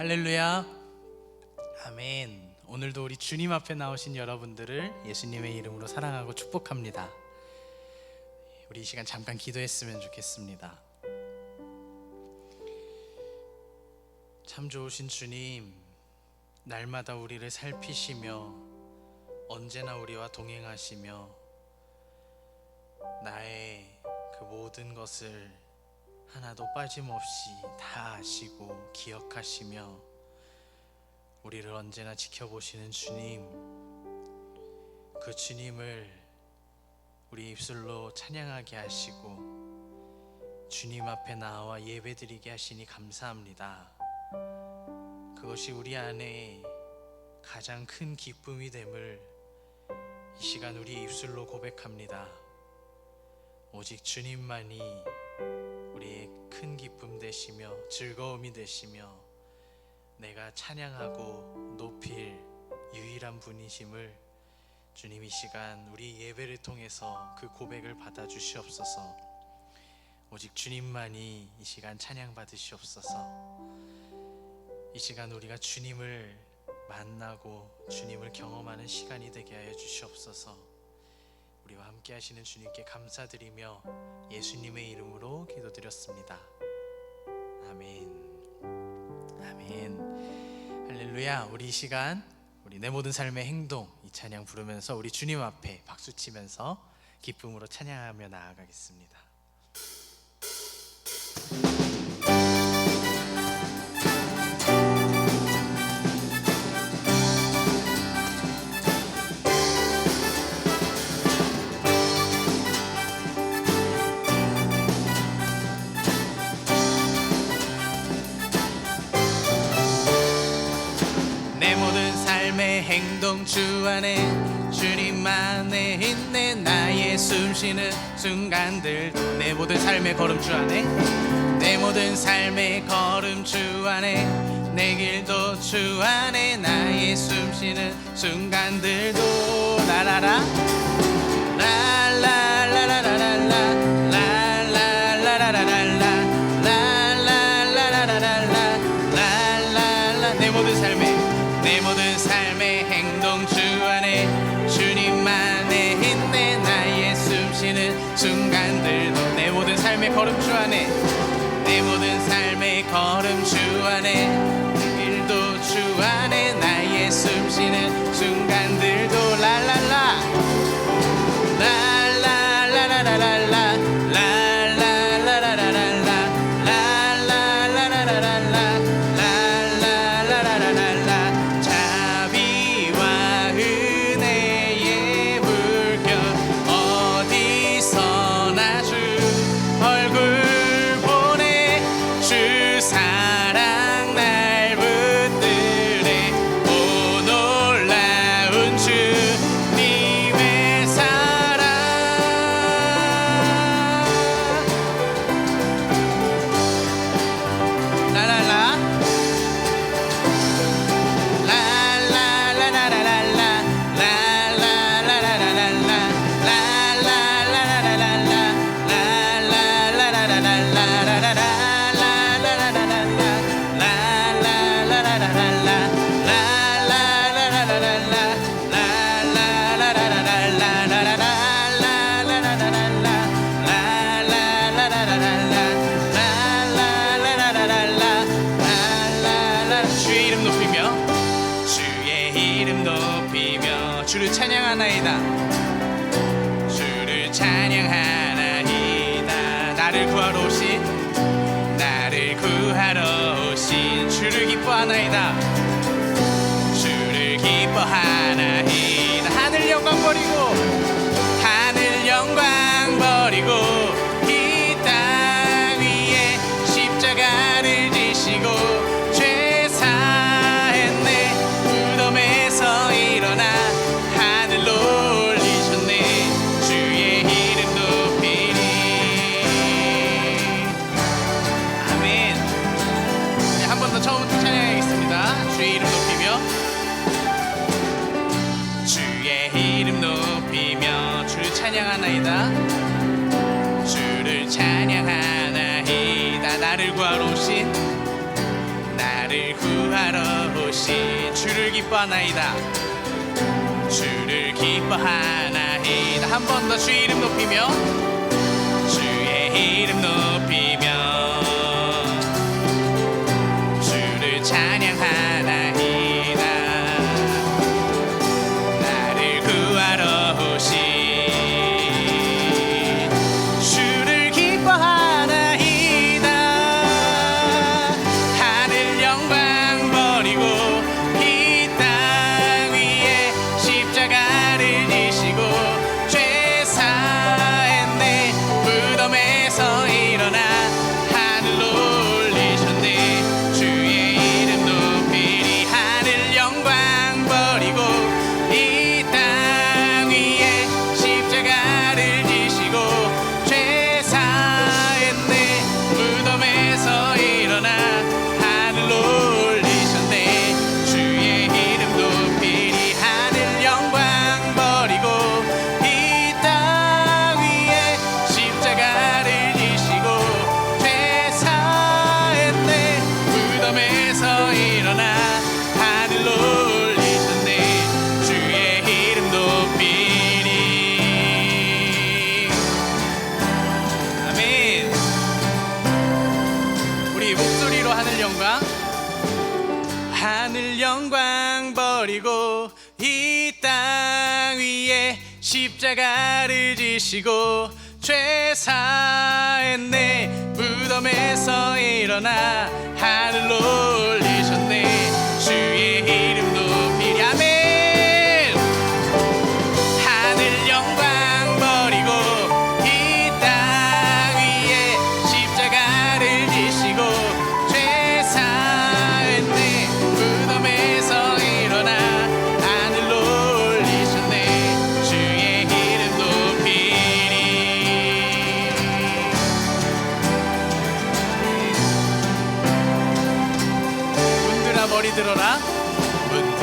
할렐루야. 아멘. 오늘도 우리 주님 앞에 나오신 여러분들을 예수님의 이름으로 사랑하고 축복합니다. 우리 이 시간 잠깐 기도했으면 좋겠습니다. 참 좋으신 주님, 날마다 우리를 살피시며 언제나 우리와 동행하시며 나의 그 모든 것을 하나도 빠짐없이 다 아시고 기억하시며 우리를 언제나 지켜보시는 주님, 그 주님을 우리 입술로 찬양하게 하시고 주님 앞에 나와 예배드리게 하시니 감사합니다. 그것이 우리 안에 가장 큰 기쁨이 됨을 이 시간 우리 입술로 고백합니다. 오직 주님만이 우리의 큰 기쁨 되시며 즐거움이 되시며 내가 찬양하고 높일 유일한 분이심을 주님 이 시간 우리 예배를 통해서 그 고백을 받아 주시옵소서. 오직 주님만이 이 시간 찬양 받으시옵소서. 이 시간 우리가 주님을 만나고 주님을 경험하는 시간이 되게 하여 주시옵소서. 우리와 함께 하시는 주님께 감사드리며 예수님의 이름으로 기도드렸습니다. 아멘. 아멘. 할렐루야. 우리 이 시간 우리 내 모든 삶의 행동 이 찬양 부르면서 우리 주님 앞에 박수치면서 기쁨으로 찬양하며 나아가겠습니다. 행동 주 안에 주님만에 있네. 나의 숨쉬는 순간들도 내 모든 삶의 걸음 주 안에 내 모든 삶의 걸음 주 안에 내 길도 주 안에 나의 숨쉬는 순간들도 라라라 라라라라라라라 라라라라라라라라라라라라라라 내 모든 삶의 행동 주 안에 주님만에 있네. 나의 숨쉬는 순간들도 내 모든 삶의 걸음 주 안에 내 모든 삶의 걸음 주 안에 일도 주 안에 나의 숨쉬는 순간들도 라라라 라라라라라라 주를 찬양하나이다. 주를 찬양하나이다. 나를 구하러 오신 주를 기뻐하나이다. 주를 기뻐하나이다. 하늘 영광 버리고 이 땅 위에 십자가를 지시고 죄 사했네. 무덤에서 일어나 하늘로 올리셨네. 주의 이름 높이리. 아멘. 네, 한 번 더 처음부터 찬양하겠습니다. 주의 이름 높이며 주의 이름 높이며 주를 찬양하나이다. 주를 찬양하나이다. 나를 구하러 오신 주를 기뻐하나이다. 주를 기뻐하나이다. 한 번 더 주의 이름 높이며 주의 이름 높이며 주를 찬양하나이다. 나를 구하러 오신 주를 기뻐하나이다. 하늘 영광 버리고 이 땅 위에 십자가를 지시고 죄 사했네. 무덤에서 일어나 하늘로 올리셨네. 주의 이름 높이리. 하늘 영광 버리고 이 땅 위에 십자가를 지시고 죄 사했네. 무덤에서 일어나 하늘로 올리셨네. 주의 이름 높이리. 하늘 영광 버리고 이 땅 위에 십자가를 지시고 죄 사했네. 무덤에서 일어나 하늘로 올리셨네. 주의 이름 높이리. 아멘. 우리 목소리로 하늘 영광. 하늘 영광 버리고 이 땅 위에 십자가를 지시고 죄 사했네. 무덤에서 일어나 하늘로 올리셨네. 주의 이름 높이리. 아멘. 하늘 영광 버리고 이 땅 위에 십자가를 지시고 죄 사했네. 무덤에서 일어나 하늘로 올리셨네. 주의 이름 높이리. 문들아 머리 들어라. 문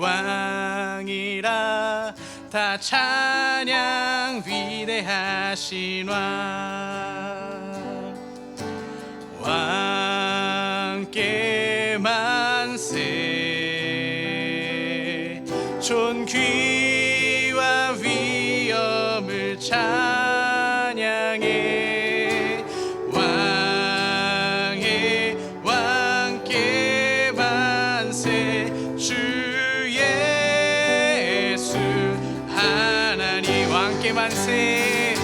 왕이라 다 찬양 위대하신 왕께 만세 존귀와 위엄을 찬양해 왕께 만세 주 예수 하나님 왕께 만세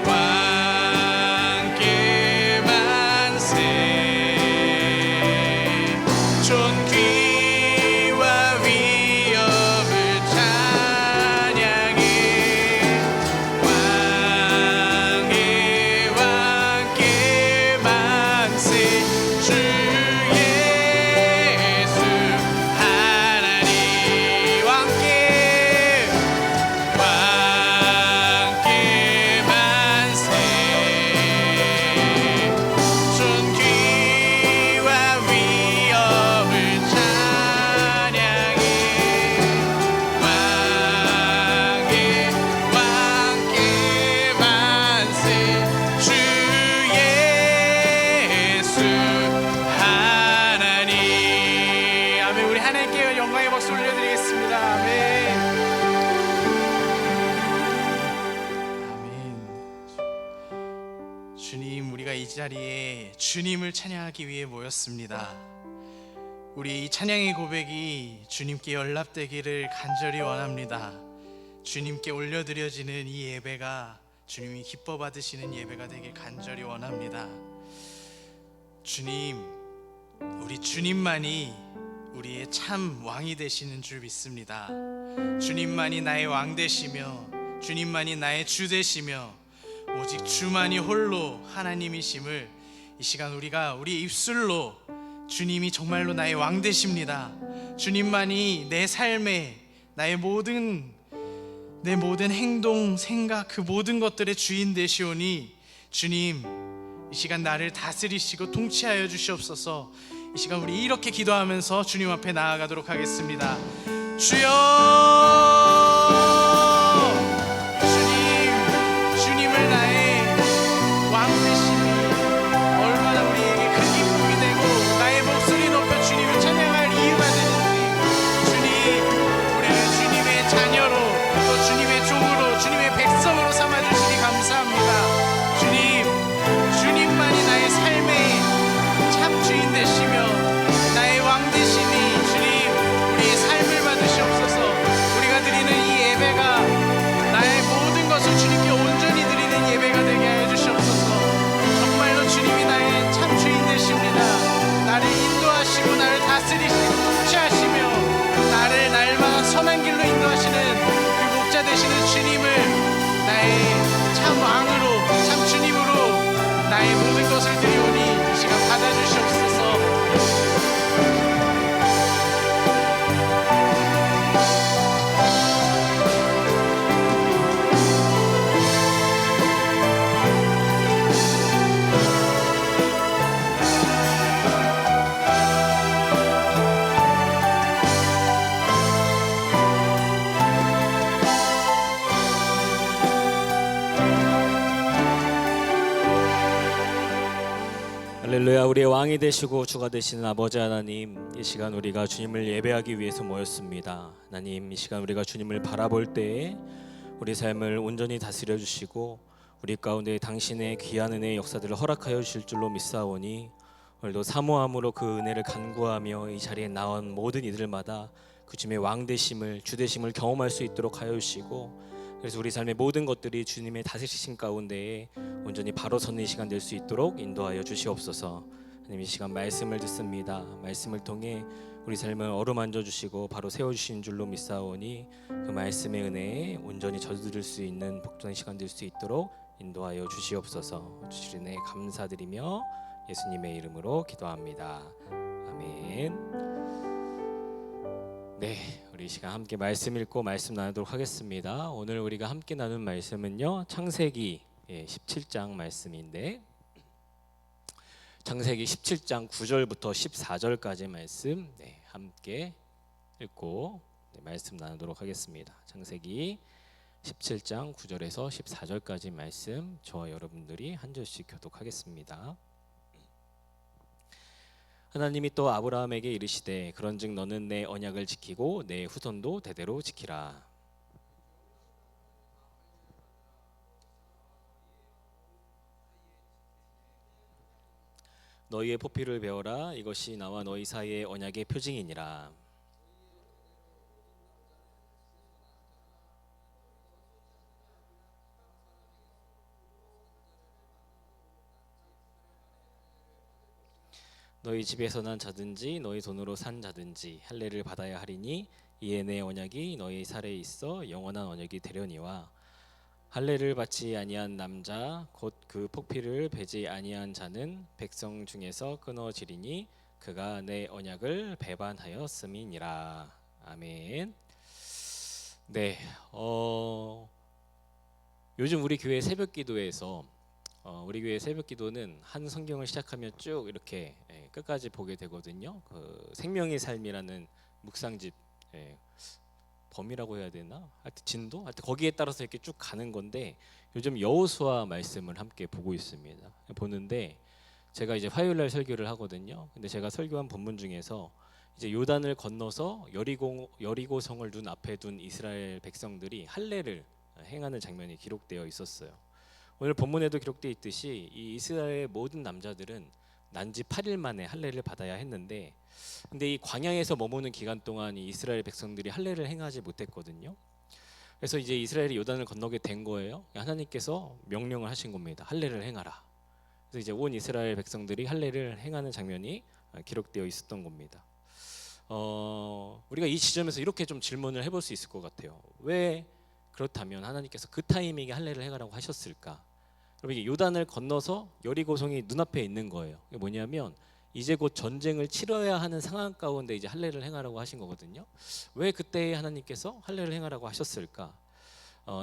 왕께 만세 존귀와 위엄을 찬양해 왕께 만세 주 예수 하나님 왕께 만세 존귀와 위엄을 찬양해 왕께 만세 주 예수 하나님 아멘. 우리 하나님께 영광의 박수 올려드리겠습니다. 아멘. 아멘. 주님, 우리가 이 자리에 주님을 찬양하기 위해 모였습니다. 우리 이 찬양의 고백이 주님께 연락되기를 간절히 원합니다. 주님께 올려드려지는 이 예배가 주님이 기뻐 받으시는 예배가 되길 간절히 원합니다. 주님, 우리 주님만이 우리의 참 왕이 되시는 줄 믿습니다. 주님만이 나의 왕 되시며 주님만이 나의 주 되시며 오직 주만이 홀로 하나님이심을 이 시간 우리가 우리 입술로 주님이 정말로 나의 왕 되십니다. 주님만이 내 삶에 나의 내 모든 행동, 생각 그 모든 것들의 주인 되시오니 주님 이 시간 나를 다스리시고 통치하여 주시옵소서. 이 시간 우리 이렇게 기도하면서 주님 앞에 나아가도록 하겠습니다. 주여 주님을 나의 왕 되심이 얼마나 우리에게 큰 기쁨이 되고 나의 목소리 높여 주님을 찬양할 이유가 되는지 주님 우리를 주님의 자녀로 또 주님의 종으로 주님의 백성으로 삼아주시니 감사합니다. 주님만이 나의 삶의 참 주인 되시며 나의 왕 되시니 주님 우리의 삶을 받으시옵소서. 우리가 드리는 이 예배가 나의 모든 것을 주님께 온전히 드리는 예배가 되게 하여 주시옵소서. 정말로 주님이 나의 참 주인 되십니다. 나를 인도하시고 나를 다스리시고 통치하시며 나를 날마다 선한 길로 인도하시는 그 목자 되시는 주님을 나의 참 왕으로 참 주님으로 나의 모든 것을 드리오니 이 시간 받아주시옵소서. 할렐루야. 우리의 왕이 되시고 주가 되시는 아버지 하나님, 이 시간 우리가 주님을 예배하기 위해서 모였습니다. 하나님, 이 시간 우리가 주님을 바라볼 때에 우리 삶을 온전히 다스려 주시고 우리 가운데 당신의 귀한 은혜의 역사들을 허락하여 주실 줄로 믿사오니 오늘도 사모함으로 그 은혜를 간구하며 이 자리에 나온 모든 이들마다 그 주님의 왕 되심을 주 되심을 경험할 수 있도록 하여 주시고, 그래서 우리 삶의 모든 것들이 주님의 다스리심 가운데에 온전히 바로 서는 시간 될 수 있도록 인도하여 주시옵소서. 하나님, 이 시간 말씀을 듣습니다. 말씀을 통해 우리 삶을 어루만져 주시고 바로 세워주신 줄로 믿사오니 그 말씀의 은혜에 온전히 젖어들 수 있는 복종의 시간 될 수 있도록 인도하여 주시옵소서. 주시는 은혜 감사드리며 예수님의 이름으로 기도합니다. 아멘. 네, 우리 이 시간 함께 말씀 읽고 말씀 나누도록 하겠습니다. 오늘 우리가 함께 나눈 말씀은요, 창세기 17장 말씀인데, 창세기 17장 9절부터 14절까지 말씀 함께 읽고 말씀 나누도록 하겠습니다. 창세기 17장 9절에서 14절까지 말씀 저와 여러분들이 한 절씩 교독하겠습니다. 하나님이 또 아브라함에게 이르시되 그런즉 너는 내 언약을 지키고 내 후손도 대대로 지키라. 너희의 포피를 베어라. 이것이 나와 너희 사이의 언약의 표징이니라. 너희 집에서 난 자든지 너희 돈으로 산 자든지 할례를 받아야 하리니 이에 내 언약이 너희 살에 있어 영원한 언약이 되려니와 할례를 받지 아니한 남자 곧 그 폭피를 베지 아니한 자는 백성 중에서 끊어지리니 그가 내 언약을 배반하였음이니라. 아멘. 네, 요즘 우리 교회 새벽기도에서 우리 교회 새벽기도는 한 성경을 시작하면 쭉 이렇게 끝까지 보게 되거든요. 그 생명의 삶이라는 묵상집 범위라고 해야 되나? 하여튼 진도? 하여튼 거기에 따라서 이렇게 쭉 가는 건데 요즘 여호수아 말씀을 함께 보고 있습니다. 보는데 제가 이제 화요일 날 설교를 하거든요. 근데 제가 설교한 본문 중에서 이제 요단을 건너서 여리고성을 눈 앞에 둔 이스라엘 백성들이 할례를 행하는 장면이 기록되어 있었어요. 오늘 본문에도 기록되어 있듯이 이 이스라엘의 모든 남자들은 난지 8일 만에 할례를 받아야 했는데 근데 이 광야에서 머무는 기간 동안 이 이스라엘 백성들이 할례를 행하지 못했거든요. 그래서 이제 이스라엘이 요단을 건너게 된 거예요. 하나님께서 명령을 하신 겁니다. 할례를 행하라. 그래서 이제 온 이스라엘 백성들이 할례를 행하는 장면이 기록되어 있었던 겁니다. 우리가 이 지점에서 이렇게 좀 질문을 해볼 수 있을 것 같아요. 왜 그렇다면 하나님께서 그 타이밍에 할례를 행하라고 하셨을까? 그럼 이게 요단을 건너서 여리고성이 눈앞에 있는 거예요. 이게 뭐냐면 이제 곧 전쟁을 치러야 하는 상황 가운데 이제 할례를 행하라고 하신 거거든요. 왜 그때 하나님께서 할례를 행하라고 하셨을까?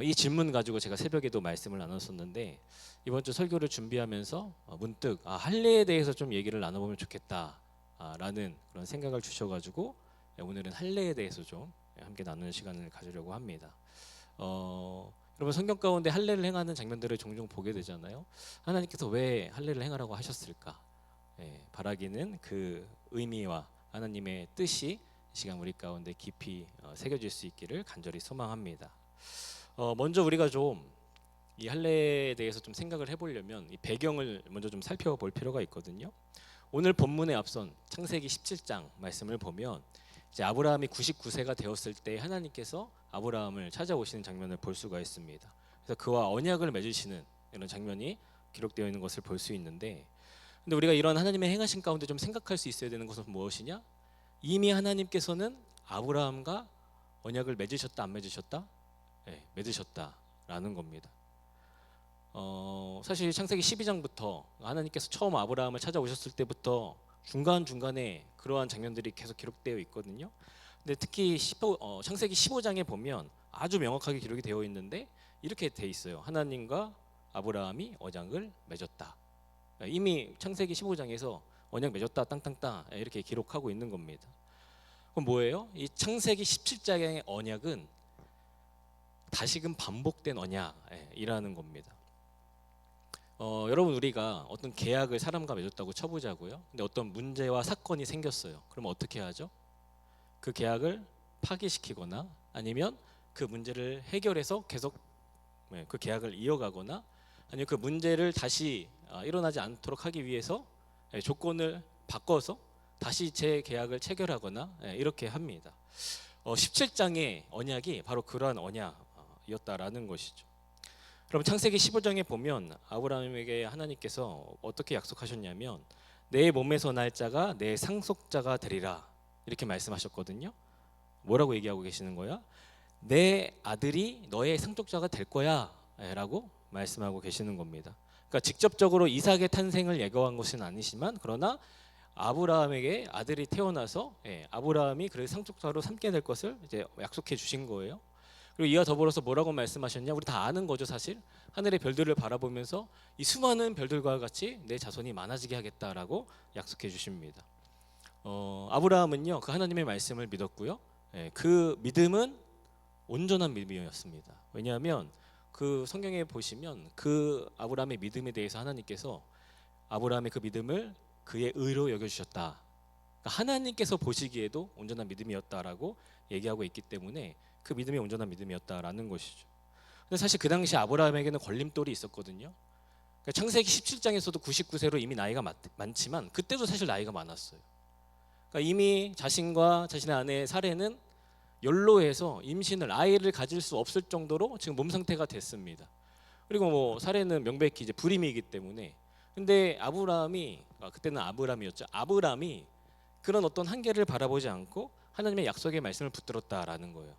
이 질문 가지고 제가 새벽에도 말씀을 나눴었는데 이번 주 설교를 준비하면서 문득 할례에 대해서 좀 얘기를 나눠보면 좋겠다라는 그런 생각을 주셔가지고 오늘은 할례에 대해서 좀 함께 나누는 시간을 가지려고 합니다. 여러분 성경 가운데 할례를 행하는 장면들을 종종 보게 되잖아요. 하나님께서 왜 할례를 행하라고 하셨을까? 바라기는 그 의미와 하나님의 뜻이 이 시간 우리 가운데 깊이 새겨질 수 있기를 간절히 소망합니다. 먼저 우리가 좀 이 할례에 대해서 좀 생각을 해보려면 이 배경을 먼저 좀 살펴볼 필요가 있거든요. 오늘 본문에 앞선 창세기 17장 말씀을 보면 이제 아브라함이 99세가 되었을 때 하나님께서 아브라함을 찾아오시는 장면을 볼 수가 있습니다. 그래서 그와 언약을 맺으시는 이런 장면이 기록되어 있는 것을 볼 수 있는데 근데 우리가 이런 하나님의 행하신 가운데 좀 생각할 수 있어야 되는 것은 무엇이냐? 이미 하나님께서는 아브라함과 언약을 맺으셨다 안 맺으셨다? 맺으셨다라는 겁니다. 사실 창세기 12장부터 하나님께서 처음 아브라함을 찾아오셨을 때부터 중간중간에 그러한 장면들이 계속 기록되어 있거든요. 근데 특히 창세기 15장에 보면 아주 명확하게 기록이 되어 있는데 이렇게 돼 있어요. 하나님과 아브라함이 언약을 맺었다. 이미 창세기 15장에서 언약 맺었다 땅땅땅 이렇게 기록하고 있는 겁니다. 그럼 뭐예요? 이 창세기 17장의 언약은 다시금 반복된 언약이라는 겁니다. 여러분 우리가 어떤 계약을 사람과 맺었다고 쳐보자고요. 근데 어떤 문제와 사건이 생겼어요. 그럼 어떻게 하죠? 그 계약을 파기시키거나 아니면 그 문제를 해결해서 계속 그 계약을 이어가거나 아니면 그 문제를 다시 일어나지 않도록 하기 위해서 조건을 바꿔서 다시 재계약을 체결하거나 이렇게 합니다. 17장의 언약이 바로 그러한 언약이었다라는 것이죠. 그럼 창세기 15장에 보면 아브라함에게 하나님께서 어떻게 약속하셨냐면 내 몸에서 날 자가 내 상속자가 되리라 이렇게 말씀하셨거든요. 뭐라고 얘기하고 계시는 거야? 내 아들이 너의 상속자가 될 거야 라고 말씀하고 계시는 겁니다. 그러니까 직접적으로 이삭의 탄생을 예고한 것은 아니지만 그러나 아브라함에게 아들이 태어나서 아브라함이 그를 상속자로 삼게 될 것을 이제 약속해 주신 거예요. 그리고 이와 더불어서 뭐라고 말씀하셨냐? 우리 다 아는 거죠, 사실. 하늘의 별들을 바라보면서 이 수많은 별들과 같이 내 자손이 많아지게 하겠다라고 약속해 주십니다. 아브라함은요, 그 하나님의 말씀을 믿었고요. 그 믿음은 온전한 믿음이었습니다. 왜냐하면 그 성경에 보시면 그 아브라함의 믿음에 대해서 하나님께서 아브라함의 그 믿음을 그의 의로 여겨주셨다. 그러니까 하나님께서 보시기에도 온전한 믿음이었다라고 얘기하고 있기 때문에 그 믿음이 온전한 믿음이었다라는 것이죠. 근데 사실 그 당시 아브라함에게는 걸림돌이 있었거든요. 그러니까 창세기 17장에서도 99세로 이미 나이가 많지만 그때도 사실 나이가 많았어요. 그러니까 이미 자신과 자신의 아내 사레는 연로해서 임신을 아이를 가질 수 없을 정도로 지금 몸 상태가 됐습니다. 그리고 뭐 사레는 명백히 이제 불임이기 때문에 근데 아브라함이 그때는 아브람이었죠. 아브람이 그런 어떤 한계를 바라보지 않고 하나님의 약속의 말씀을 붙들었다라는 거예요.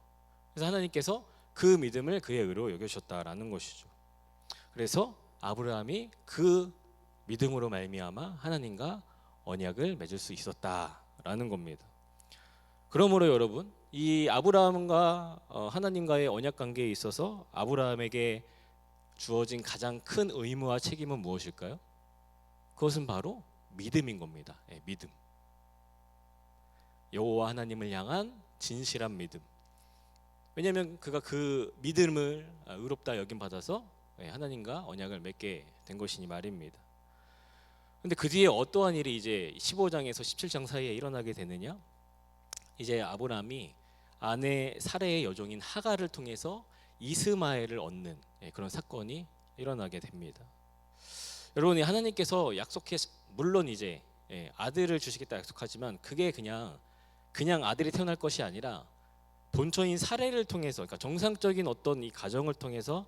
그래서 하나님께서 그 믿음을 그의 의로 여겨주셨다라는 것이죠. 그래서 아브라함이 그 믿음으로 말미암아 하나님과 언약을 맺을 수 있었다라는 겁니다. 그러므로 여러분 이 아브라함과 하나님과의 언약 관계에 있어서 아브라함에게 주어진 가장 큰 의무와 책임은 무엇일까요? 그것은 바로 믿음인 겁니다. 믿음. 여호와 하나님을 향한 진실한 믿음. 왜냐하면 그가 그 믿음을 의롭다 여김 받아서 하나님과 언약을 맺게 된 것이니 말입니다. 근데 그 뒤에 어떠한 일이 이제 15장에서 17장 사이에 일어나게 되느냐? 이제 아브라함이 아내 사레의 여종인 하갈을 통해서 이스마엘을 얻는 그런 사건이 일어나게 됩니다. 여러분이 하나님께서 물론 이제 아들을 주시겠다 약속하지만 그게 그냥 아들이 태어날 것이 아니라 본처인 사레를 통해서, 그러니까 정상적인 어떤 이 가정을 통해서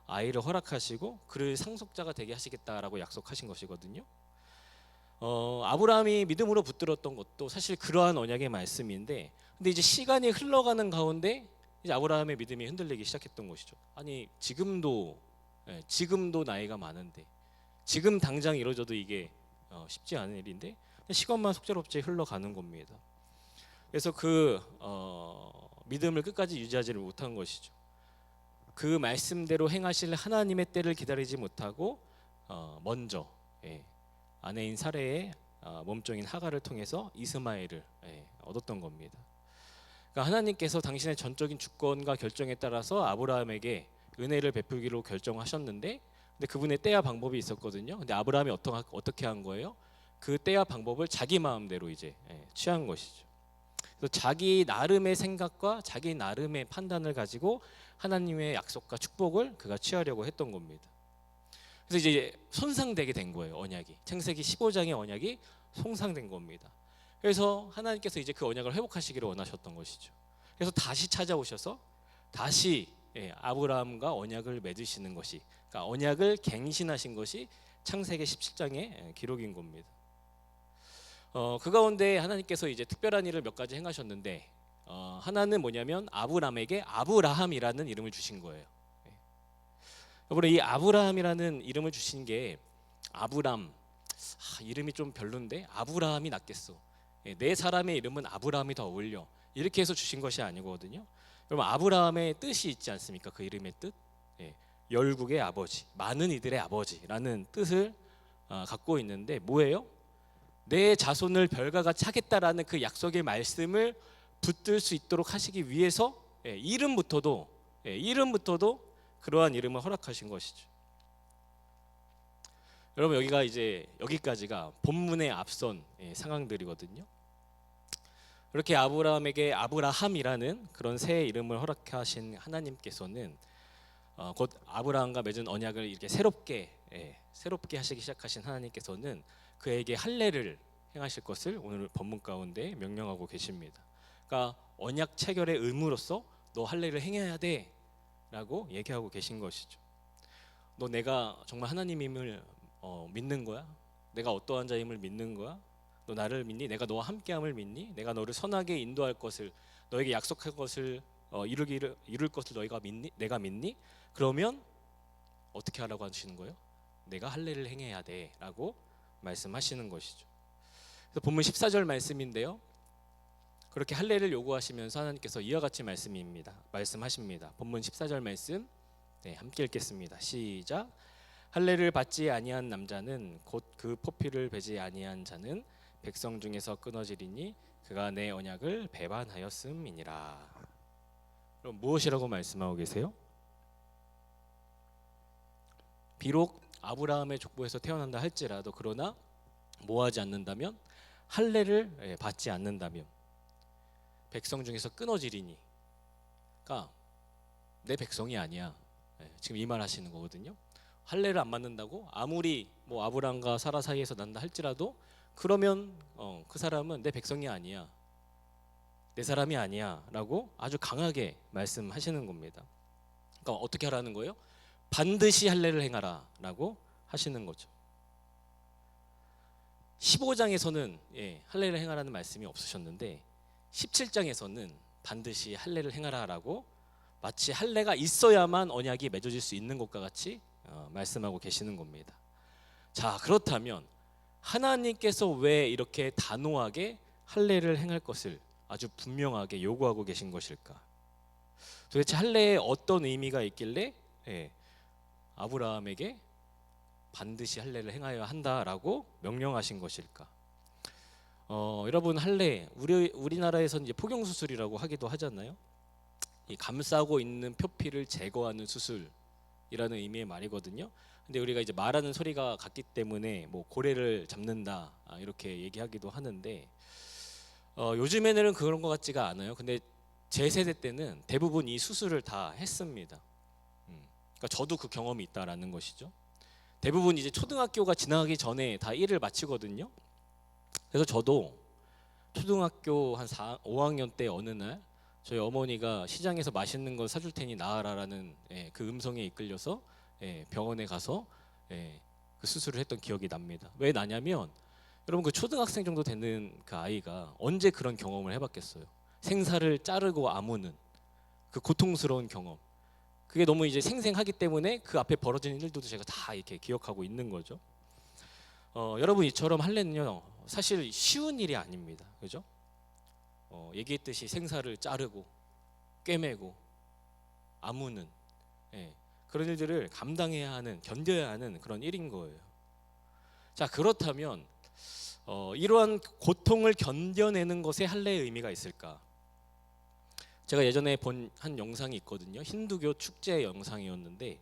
아이를 허락하시고 그를 상속자가 되게 하시겠다라고 약속하신 것이거든요. 아브라함이 믿음으로 붙들었던 것도 사실 그러한 언약의 말씀인데, 근데 이제 시간이 흘러가는 가운데 이제 아브라함의 믿음이 흔들리기 시작했던 것이죠. 아니 지금도 나이가 많은데 지금 당장 이루어져도 이게 쉽지 않은 일인데 시간만 속절없이 흘러가는 겁니다. 그래서 그 믿음을 끝까지 유지하지를 못한 것이죠. 그 말씀대로 행하실 하나님의 때를 기다리지 못하고 먼저 아내인 사레의 몸종인 하갈을 통해서 이스마엘을 얻었던 겁니다. 그러니까 하나님께서 당신의 전적인 주권과 결정에 따라서 아브라함에게 은혜를 베풀기로 결정하셨는데, 근데 그분의 때와 방법이 있었거든요. 근데 아브라함이 어떻게 한 거예요? 그 때와 방법을 자기 마음대로 이제 취한 것이죠. 그래서 자기 나름의 생각과 자기 나름의 판단을 가지고 하나님의 약속과 축복을 그가 취하려고 했던 겁니다. 그래서 이제 손상되게 된 거예요. 언약이, 창세기 15장의 언약이 손상된 겁니다. 그래서 하나님께서 이제 그 언약을 회복하시기를 원하셨던 것이죠. 그래서 다시 찾아오셔서 다시 아브라함과 언약을 맺으시는 것이, 그러니까 언약을 갱신하신 것이 창세기 17장의 기록인 겁니다. 그 가운데 하나님께서 이제 특별한 일을 몇 가지 행하셨는데, 하나는 뭐냐면 아브람에게 아브라함이라는 이름을 주신 거예요. 여러분, 이 아브라함이라는 이름을 주신 게 아브람, 이름이 좀 별론데 아브라함이 낫겠어, 내 사람의 이름은 아브라함이 더 어울려, 이렇게 해서 주신 것이 아니거든요. 여러분, 아브라함의 뜻이 있지 않습니까? 그 이름의 뜻, 열국의 아버지, 많은 이들의 아버지라는 뜻을 갖고 있는데 뭐예요? 내 자손을 별과 같이 하겠다라는 그 약속의 말씀을 붙들 수 있도록 하시기 위해서 이름부터도 그러한 이름을 허락하신 것이죠. 여러분, 여기까지가 본문의 앞선 상황들이거든요. 이렇게 아브라함에게 아브라함이라는 그런 새 이름을 허락하신 하나님께서는 곧 아브라함과 맺은 언약을 이렇게 새롭게 하시기 시작하신 하나님께서는 그에게 할례를 행하실 것을 오늘 본문 가운데 명령하고 계십니다. 그러니까 언약 체결의 의무로서 너 할례를 행해야 돼 라고 얘기하고 계신 것이죠. 너 내가 정말 하나님임을 믿는 거야? 내가 어떠한 자임을 믿는 거야? 너 나를 믿니? 내가 너와 함께함을 믿니? 내가 너를 선하게 인도할 것을, 너에게 약속할 것을 이룰 것을 내가 믿니? 그러면 어떻게 하라고 하시는 거예요? 내가 할례를 행해야 돼 라고 말씀하시는 것이죠. 그래서 본문 14절 말씀인데요, 그렇게 할례를 요구하시면서 하나님께서 이와 같이 말씀하십니다. 본문 14절 말씀 함께 읽겠습니다. 시작. 할례를 받지 아니한 남자는 곧 그 포피를 베지 아니한 자는 백성 중에서 끊어지리니 그가 내 언약을 배반하였음이니라. 그럼 무엇이라고 말씀하고 계세요? 비록 아브라함의 족보에서 태어난다 할지라도 그러나 뭐하지 않는다면 할례를 받지 않는다면 백성 중에서 끊어지리니, 그러니까 내 백성이 아니야. 지금 이 말 하시는 거거든요. 할례를 안 받는다고 아무리 뭐 아브라함과 사라 사이에서 난다 할지라도 그러면 그 사람은 내 백성이 아니야, 내 사람이 아니야 라고 아주 강하게 말씀하시는 겁니다. 그러니까 어떻게 하라는 거예요? 반드시 할례를 행하라 라고 하시는 거죠. 15장에서는 할례를 행하라는 말씀이 없으셨는데 17장에서는 반드시 할례를 행하라 라고 마치 할례가 있어야만 언약이 맺어질 수 있는 것과 같이 말씀하고 계시는 겁니다. 자, 그렇다면 하나님께서 왜 이렇게 단호하게 할례를 행할 것을 아주 분명하게 요구하고 계신 것일까? 도대체 할례에 어떤 의미가 있길래 아브라함에게 반드시 할례를 행하여야 한다라고 명령하신 것일까? 여러분, 할례, 우리나라에서는 이제 포경 수술이라고 하기도 하잖아요. 이 감싸고 있는 표피를 제거하는 수술이라는 의미의 말이거든요. 근데 우리가 이제 말하는 소리가 같기 때문에 뭐 고래를 잡는다 이렇게 얘기하기도 하는데 요즘에는 그런 것 같지가 않아요. 근데 제 세대 때는 대부분 이 수술을 다 했습니다. 그러니까 저도 그 경험이 있다라는 것이죠. 대부분 이제 초등학교가 지나가기 전에 다 일을 마치거든요. 그래서 저도 초등학교 한 5학년 때 어느 날 저희 어머니가 시장에서 맛있는 거 사줄 테니 나와라라는 그 음성에 이끌려서 병원에 가서 그 수술을 했던 기억이 납니다. 왜 나냐면 여러분, 그 초등학생 정도 되는 그 아이가 언제 그런 경험을 해봤겠어요? 생사를 자르고 아무는 그 고통스러운 경험, 그게 너무 이제 생생하기 때문에 그 앞에 벌어지는 일들도 제가 다 이렇게 기억하고 있는 거죠. 여러분, 이처럼 할례는요 사실 쉬운 일이 아닙니다. 그죠? 얘기했듯이 생사를 자르고 꿰매고 아무는 그런 일들을 감당해야 하는, 견뎌야 하는 그런 일인 거예요. 자, 그렇다면 이러한 고통을 견뎌내는 것에 할례의 의미가 있을까? 제가 예전에 본 한 영상이 있거든요. 힌두교 축제 영상이었는데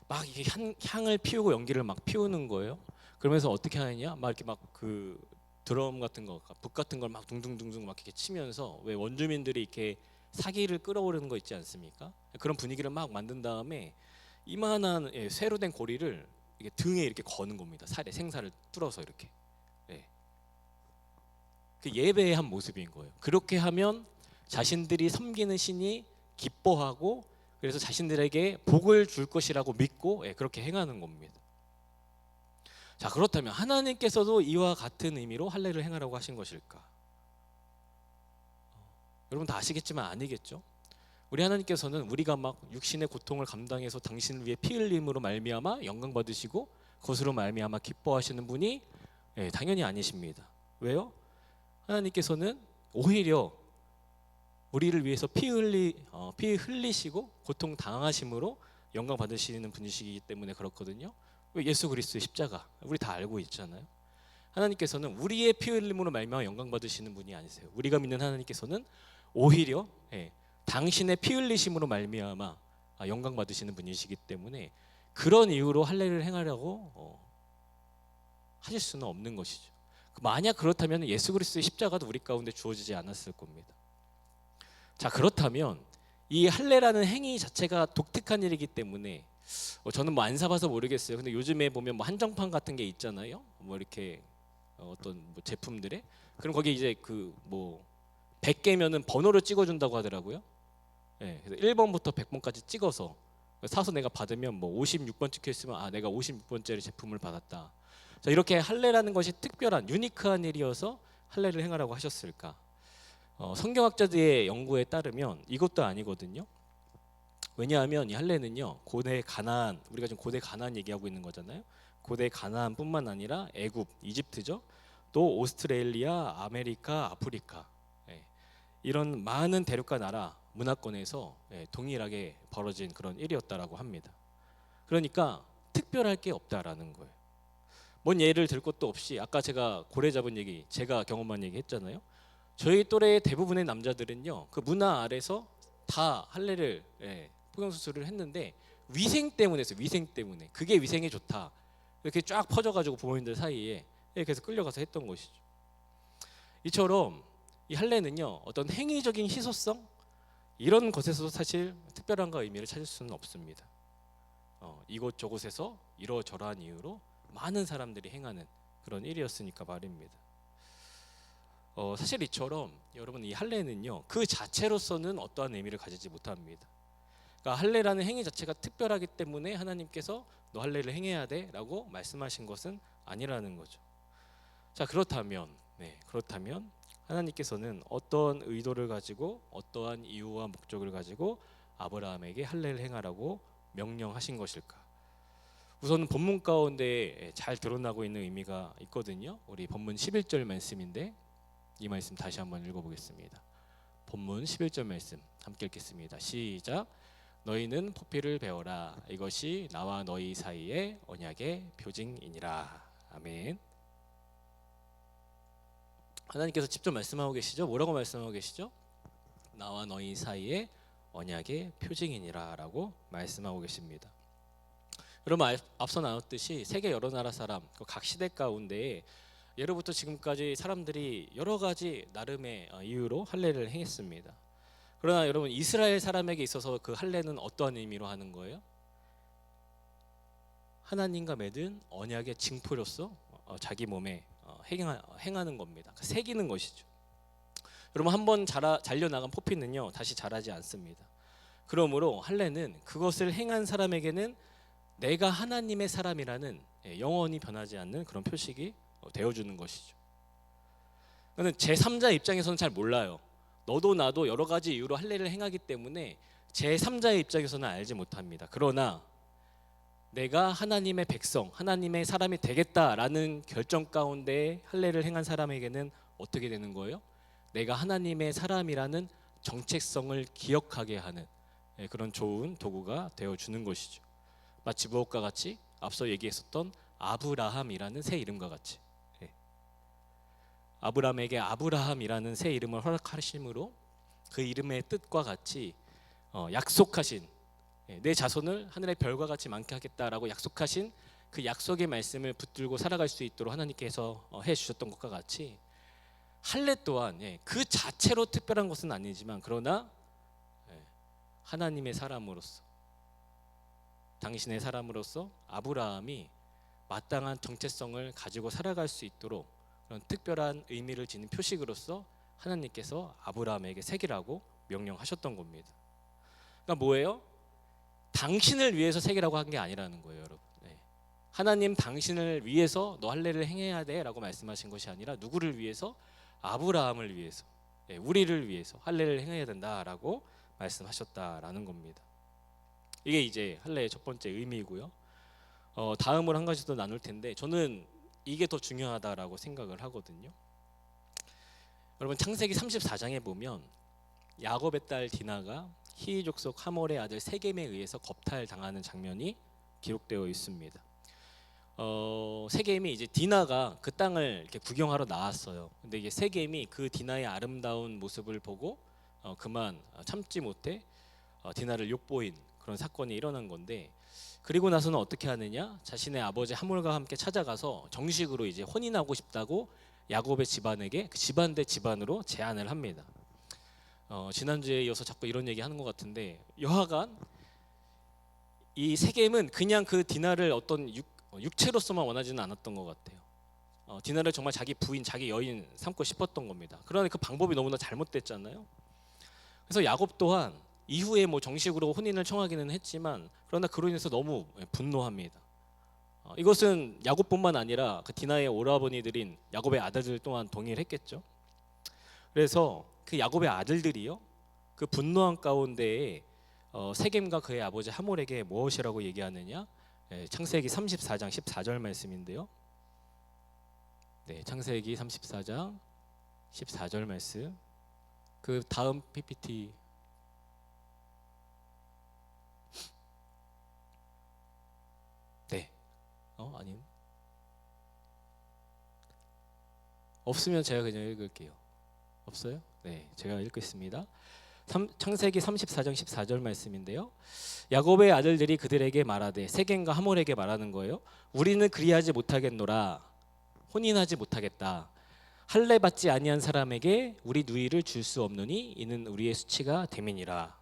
막 이게 향을 피우고 연기를 막 피우는 거예요. 그러면서 어떻게 하느냐? 막 이렇게 막 그 드럼 같은 거, 북 같은 걸 막 둥둥둥둥 막 이렇게 치면서, 왜 원주민들이 이렇게 사기를 끌어오르는 거 있지 않습니까? 그런 분위기를 막 만든 다음에 이만한 쇠로 된 고리를 이게 등에 이렇게 거는 겁니다. 살에 생사를 뚫어서 이렇게. 그 예배의 한 모습인 거예요. 그렇게 하면 자신들이 섬기는 신이 기뻐하고 그래서 자신들에게 복을 줄 것이라고 믿고 그렇게 행하는 겁니다. 자, 그렇다면 하나님께서도 이와 같은 의미로 할례를 행하라고 하신 것일까? 여러분 다 아시겠지만 아니겠죠? 우리 하나님께서는 우리가 막 육신의 고통을 감당해서 당신을 위해 피 흘림으로 말미암아 영광 받으시고 그것으로 말미암아 기뻐하시는 분이 당연히 아니십니다. 왜요? 하나님께서는 오히려 우리를 위해서 피 흘리시고 고통 당하심으로 영광 받으시는 분이시기 때문에 그렇거든요. 왜? 예수 그리스도의 십자가, 우리 다 알고 있잖아요. 하나님께서는 우리의 피 흘림으로 말미암아 영광 받으시는 분이 아니세요. 우리가 믿는 하나님께서는 오히려 당신의 피 흘리심으로 말미암아 영광 받으시는 분이시기 때문에 그런 이유로 할례를 행하려고 하실 수는 없는 것이죠. 만약 그렇다면 예수 그리스도의 십자가도 우리 가운데 주어지지 않았을 겁니다. 자, 그렇다면 이 할례라는 행위 자체가 독특한 일이기 때문에 저는 뭐 안 사봐서 모르겠어요. 근데 요즘에 보면 뭐 한정판 같은 게 있잖아요. 뭐 이렇게 어떤 뭐 제품들에, 그럼 거기 이제 그 뭐 100개면은 번호를 찍어준다고 하더라고요. 그래서 1번부터 100번까지 찍어서 사서 내가 받으면 뭐 56번 찍혀 있으면 내가 56번짜리 제품을 받았다. 자, 이렇게 할례라는 것이 특별한 유니크한 일이어서 할례를 행하라고 하셨을까? 성경학자들의 연구에 따르면 이것도 아니거든요. 왜냐하면 이 할례는요 고대 가나안, 우리가 지금 고대 가나안 얘기하고 있는 거잖아요. 고대 가나안뿐만 아니라 애굽, 이집트죠. 또 오스트레일리아, 아메리카, 아프리카 이런 많은 대륙과 나라 문화권에서 동일하게 벌어진 그런 일이었다라고 합니다. 그러니까 특별할 게 없다라는 거예요. 뭔 예를 들 것도 없이 아까 제가 고래 잡은 얘기, 제가 경험한 얘기 했잖아요. 저희 또래 대부분의 남자들은요, 그 문화 아래서 다 할례를 포경 수술을 했는데 위생 때문에 했어요. 위생 때문에. 그게 위생에 좋다. 이렇게 쫙 퍼져가지고 부모님들 사이에 그래서 끌려가서 했던 것이죠. 이처럼 이 할례는요, 어떤 행위적인 희소성 이런 것에서도 사실 특별함과 의미를 찾을 수는 없습니다. 이곳저곳에서 이러저러한 이유로 많은 사람들이 행하는 그런 일이었으니까 말입니다. 사실 이처럼 여러분, 이 할례는요, 그 자체로서는 어떠한 의미를 가지지 못합니다. 그러니까 할례라는 행위 자체가 특별하기 때문에 하나님께서 너 할례를 행해야 돼라고 말씀하신 것은 아니라는 거죠. 자, 그렇다면 하나님께서는 어떤 의도를 가지고 어떠한 이유와 목적을 가지고 아브라함에게 할례를 행하라고 명령하신 것일까? 우선 본문 가운데 잘 드러나고 있는 의미가 있거든요. 우리 본문 11절 말씀인데 이 말씀 다시 한번 읽어보겠습니다. 본문 11절 말씀 함께 읽겠습니다. 시작. 너희는 포피를 베어라. 이것이 나와 너희 사이의 언약의 표징이니라. 아멘. 하나님께서 직접 말씀하고 계시죠. 뭐라고 말씀하고 계시죠? 나와 너희 사이의 언약의 표징이니라 라고 말씀하고 계십니다. 여러분, 앞서 나눴듯이 세계 여러 나라 사람, 각 시대 가운데 예로부터 지금까지 사람들이 여러 가지 나름의 이유로 할례를 행했습니다. 그러나 여러분, 이스라엘 사람에게 있어서 그 할례는 어떠한 의미로 하는 거예요? 하나님과 맺은 언약의 징표로서 자기 몸에 행하는 겁니다. 새기는 것이죠. 여러분, 한번 잘려나간 포피는요, 다시 자라지 않습니다. 그러므로 할례는 그것을 행한 사람에게는 내가 하나님의 사람이라는 영원히 변하지 않는 그런 표식이 되어주는 것이죠. 그러니까 제3자 입장에서는 잘 몰라요. 너도 나도 여러 가지 이유로 할례를 행하기 때문에 제3자의 입장에서는 알지 못합니다. 그러나 내가 하나님의 백성, 하나님의 사람이 되겠다라는 결정 가운데 할례를 행한 사람에게는 어떻게 되는 거예요? 내가 하나님의 사람이라는 정체성을 기억하게 하는 그런 좋은 도구가 되어주는 것이죠. 마치 무엇과 같이 앞서 얘기했었던 아브라함이라는 새 이름과 같이, 아브라함에게 아브라함이라는 새 이름을 허락하심으로 그 이름의 뜻과 같이 약속하신, 내 자손을 하늘의 별과 같이 많게 하겠다라고 약속하신 그 약속의 말씀을 붙들고 살아갈 수 있도록 하나님께서 해주셨던 것과 같이 할례 또한 그 자체로 특별한 것은 아니지만 그러나 하나님의 사람으로서, 당신의 사람으로서 아브라함이 마땅한 정체성을 가지고 살아갈 수 있도록 그런 특별한 의미를 지닌 표식으로서 하나님께서 아브라함에게 새기라고 명령하셨던 겁니다. 그러니까 뭐예요? 당신을 위해서 새기라고 한 게 아니라는 거예요, 여러분. 하나님 당신을 위해서 너 할례를 행해야 돼라고 말씀하신 것이 아니라 누구를 위해서? 아브라함을 위해서, 우리를 위해서 할례를 행해야 된다라고 말씀하셨다라는 겁니다. 이게 이제 할례의 첫 번째 의미이고요. 다음으로 한 가지 더 나눌 텐데 저는 이게 더 중요하다라고 생각을 하거든요. 여러분, 창세기 34장에 보면 야곱의 딸 디나가 히위 족속 하몰의 아들 세겜에 의해서 겁탈당하는 장면이 기록되어 있습니다. 세겜이 이제 디나가 그 땅을 이렇게 구경하러 나왔어요. 근데 이게 세겜이 그 디나의 아름다운 모습을 보고 그만 참지 못해 디나를 욕보인 그런 사건이 일어난 건데, 그리고 나서는 어떻게 하느냐? 자신의 아버지 하몰과 함께 찾아가서 정식으로 이제 혼인하고 싶다고 야곱의 집안에게 그 집안 대 집안으로 제안을 합니다. 지난주에 이어서 자꾸 이런 얘기 하는 것 같은데, 여하간 이 세겜은 그냥 그 디나를 어떤 육체로서만 원하지는 않았던 것 같아요. 디나를 정말 자기 부인, 자기 여인 삼고 싶었던 겁니다. 그러나 그 방법이 너무나 잘못됐잖아요. 그래서 야곱 또한 이후에 뭐 정식으로 혼인을 청하기는 했지만 그러나 그로 인해서 너무 분노합니다. 이것은 야곱뿐만 아니라 그 디나의 오라버니들인 야곱의 아들들 또한 동의를 했겠죠. 그래서 그 야곱의 아들들이요, 그 분노한 가운데에 세겜과 그의 아버지 하몰에게 무엇이라고 얘기하느냐? 창세기 34장 14절 말씀인데요. 창세기 34장 14절 말씀. 그 다음 PPT 아님. 없으면 제가 그냥 읽을게요. 없어요? 네, 제가 읽겠습니다. 창세기 34장 14절 말씀인데요. 야곱의 아들들이 그들에게 말하되 세겜과 하몰에게 말하는 거예요. 우리는 그리하지 못하겠노라. 혼인하지 못하겠다. 할례 받지 아니한 사람에게 우리 누이를 줄 수 없느니 이는 우리의 수치가 됨이니라.